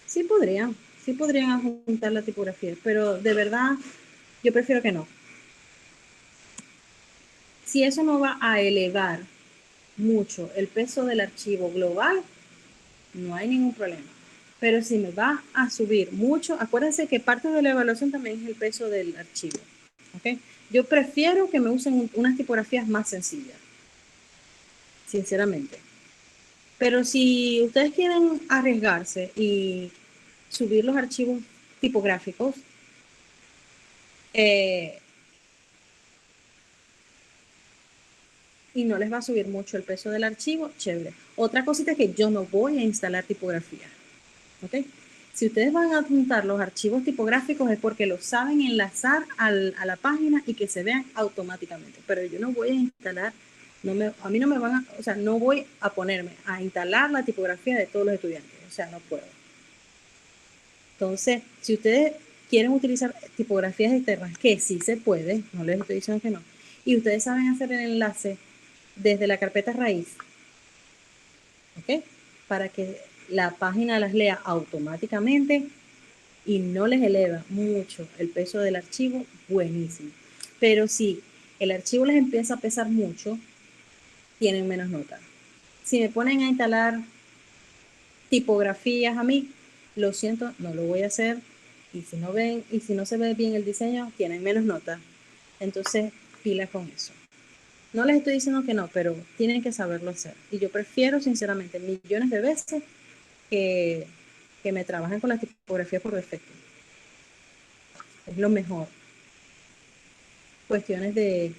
Sí podrían adjuntar la tipografía, pero de verdad yo prefiero que no. Si eso no va a elevar mucho el peso del archivo global, no hay ningún problema. Pero si me va a subir mucho, acuérdense que parte de la evaluación también es el peso del archivo. ¿Okay? Yo prefiero que me usen unas tipografías más sencillas, sinceramente. Pero si ustedes quieren arriesgarse y subir los archivos tipográficos, eh, y no les va a subir mucho el peso del archivo, chévere. Otra cosita es que yo no voy a instalar tipografía. ¿Ok? Si ustedes van a adjuntar los archivos tipográficos es porque los saben enlazar a la página y que se vean automáticamente. Pero yo no voy a instalar, a mí no me van a, o sea, no voy a ponerme a instalar la tipografía de todos los estudiantes. O sea, no puedo. Entonces, si ustedes quieren utilizar tipografías externas, que sí se puede, no les estoy diciendo que no, y ustedes saben hacer el enlace desde la carpeta raíz, ¿ok? Para que la página las lea automáticamente y no les eleva mucho el peso del archivo, buenísimo. Pero si el archivo les empieza a pesar mucho, tienen menos nota. Si me ponen a instalar tipografías a mí, lo siento, no lo voy a hacer. Y si no ven, y si no se ve bien el diseño, tienen menos nota. Entonces, pila con eso. No les estoy diciendo que no, pero tienen que saberlo hacer. Y yo prefiero, sinceramente, millones de veces que, que me trabajen con la tipografía por defecto. Es lo mejor. Cuestiones de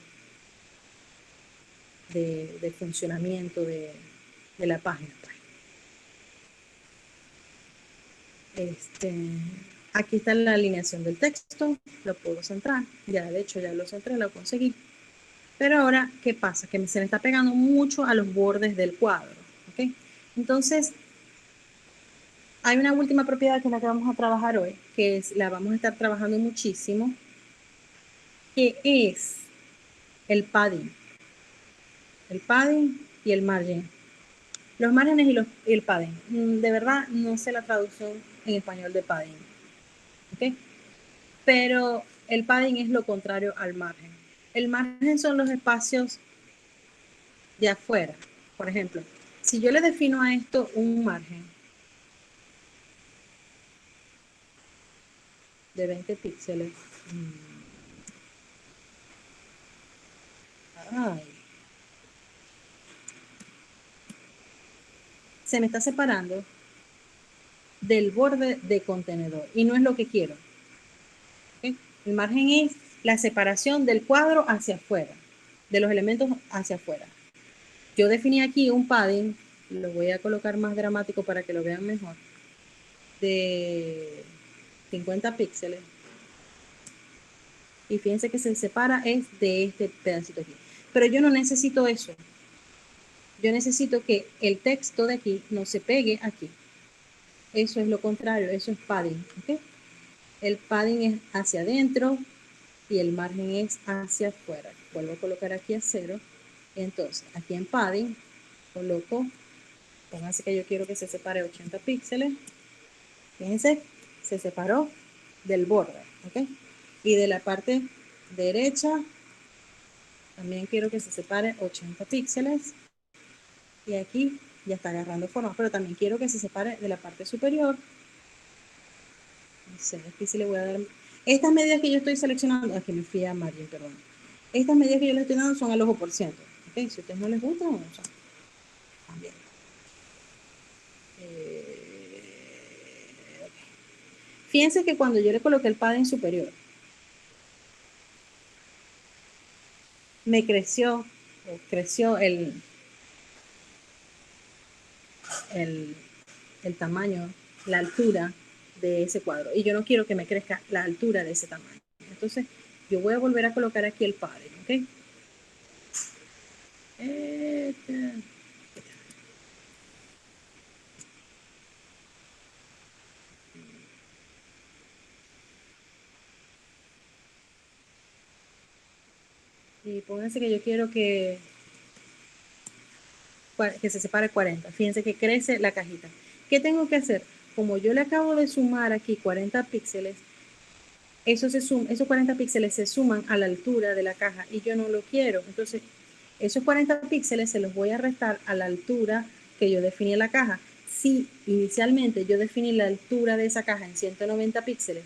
funcionamiento de la página. Este, aquí está la alineación del texto, lo puedo centrar, ya de hecho ya lo centré, lo conseguí. Pero ahora, ¿qué pasa? Que se me está pegando mucho a los bordes del cuadro. ¿Okay? Entonces, hay una última propiedad que es la que vamos a trabajar hoy, que es la vamos a estar trabajando muchísimo, que es el padding. El padding y el margen. Los márgenes y el padding. De verdad, no sé la traducción en español de padding. ¿Okay? Pero el padding es lo contrario al margen. El margen son los espacios de afuera. Por ejemplo, si yo le defino a esto un margen de 20 píxeles, ay, se me está separando del borde de contenedor y no es lo que quiero. ¿Okay? El margen es la separación del cuadro hacia afuera, de los elementos hacia afuera. Yo definí aquí un padding, lo voy a colocar más dramático para que lo vean mejor, de 50 píxeles. Y fíjense que se separa es de este pedacito aquí. Pero yo no necesito eso. Yo necesito que el texto de aquí no se pegue aquí. Eso es lo contrario, eso es padding. ¿Okay? El padding es hacia adentro y el margen es hacia afuera. Vuelvo a colocar aquí a 0. Entonces, aquí en padding, coloco, pónganse que yo quiero que se separe 80 píxeles. Fíjense, se separó del borde. ¿Ok? Y de la parte derecha, también quiero que se separe 80 píxeles. Y aquí ya está agarrando forma, pero también quiero que se separe de la parte superior. No sé, aquí sí le voy a dar. Estas medidas que yo estoy seleccionando, aquí me fui a margen, perdón. Estas medidas que yo le estoy dando son al ojo por ciento. ¿Okay? Si a ustedes no les gustan, o sea, también. Okay. Fíjense que cuando yo le coloqué el padding superior, me creció el, el tamaño, la altura de ese cuadro. Y yo no quiero que me crezca la altura de ese tamaño. Entonces, yo voy a volver a colocar aquí el padding, ¿ok? Y pónganse que yo quiero que se separe 40. Fíjense que crece la cajita. ¿Qué tengo que hacer? Como yo le acabo de sumar aquí 40 píxeles, esos 40 píxeles se suman a la altura de la caja y yo no lo quiero. Entonces, esos 40 píxeles se los voy a restar a la altura que yo definí en la caja. Si inicialmente yo definí la altura de esa caja en 190 píxeles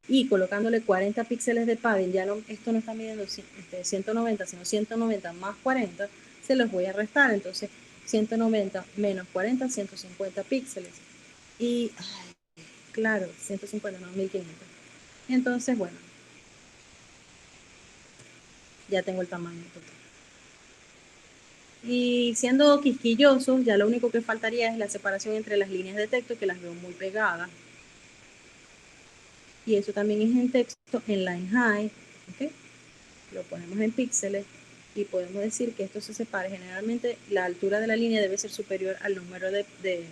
y colocándole 40 píxeles de padding, ya no, esto no está midiendo 190, sino 190 más 40, se los voy a restar. Entonces, 190 menos 40, 150 píxeles. Y, ay, claro, 150, no, 1500. Entonces, bueno, ya tengo el tamaño total. Y siendo quisquillosos, ya lo único que faltaría es la separación entre las líneas de texto, que las veo muy pegadas. Y eso también es en texto, en line high, ¿ok? Lo ponemos en píxeles y podemos decir que esto se separe. Generalmente la altura de la línea debe ser superior al número del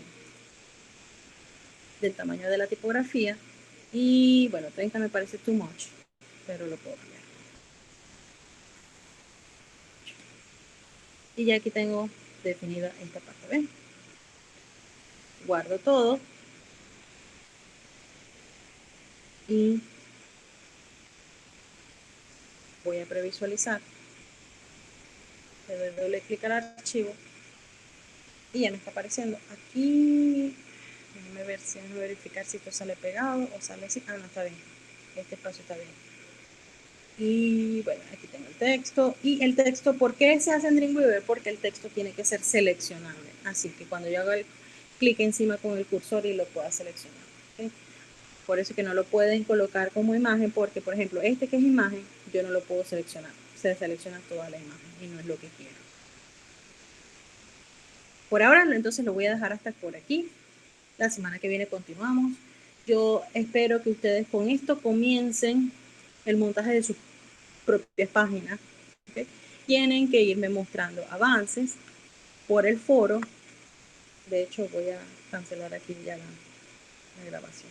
tamaño de la tipografía. Y bueno, 30 me parece too much, pero lo puedo cambiar. Y ya aquí tengo definida esta parte, ¿ven? Guardo todo y voy a previsualizar. Le doy doble clic al archivo y ya me está apareciendo aquí. Déjenme ver si déjenme verificar si esto sale pegado o sale así. Ah, no, está bien. Este espacio está bien. Y bueno, aquí tengo el texto. Y el texto, ¿por qué se hace en Dreamweaver? Porque el texto tiene que ser seleccionable. Así que cuando yo hago el clic encima con el cursor y lo pueda seleccionar. ¿Okay? Por eso que no lo pueden colocar como imagen, porque por ejemplo, este que es imagen, yo no lo puedo seleccionar. Se selecciona toda la imagen y no es lo que quiero. Por ahora, entonces lo voy a dejar hasta por aquí. La semana que viene continuamos. Yo espero que ustedes con esto comiencen el montaje de sus propias páginas. ¿Okay? Tienen que irme mostrando avances por el foro. De hecho, voy a cancelar aquí ya la grabación.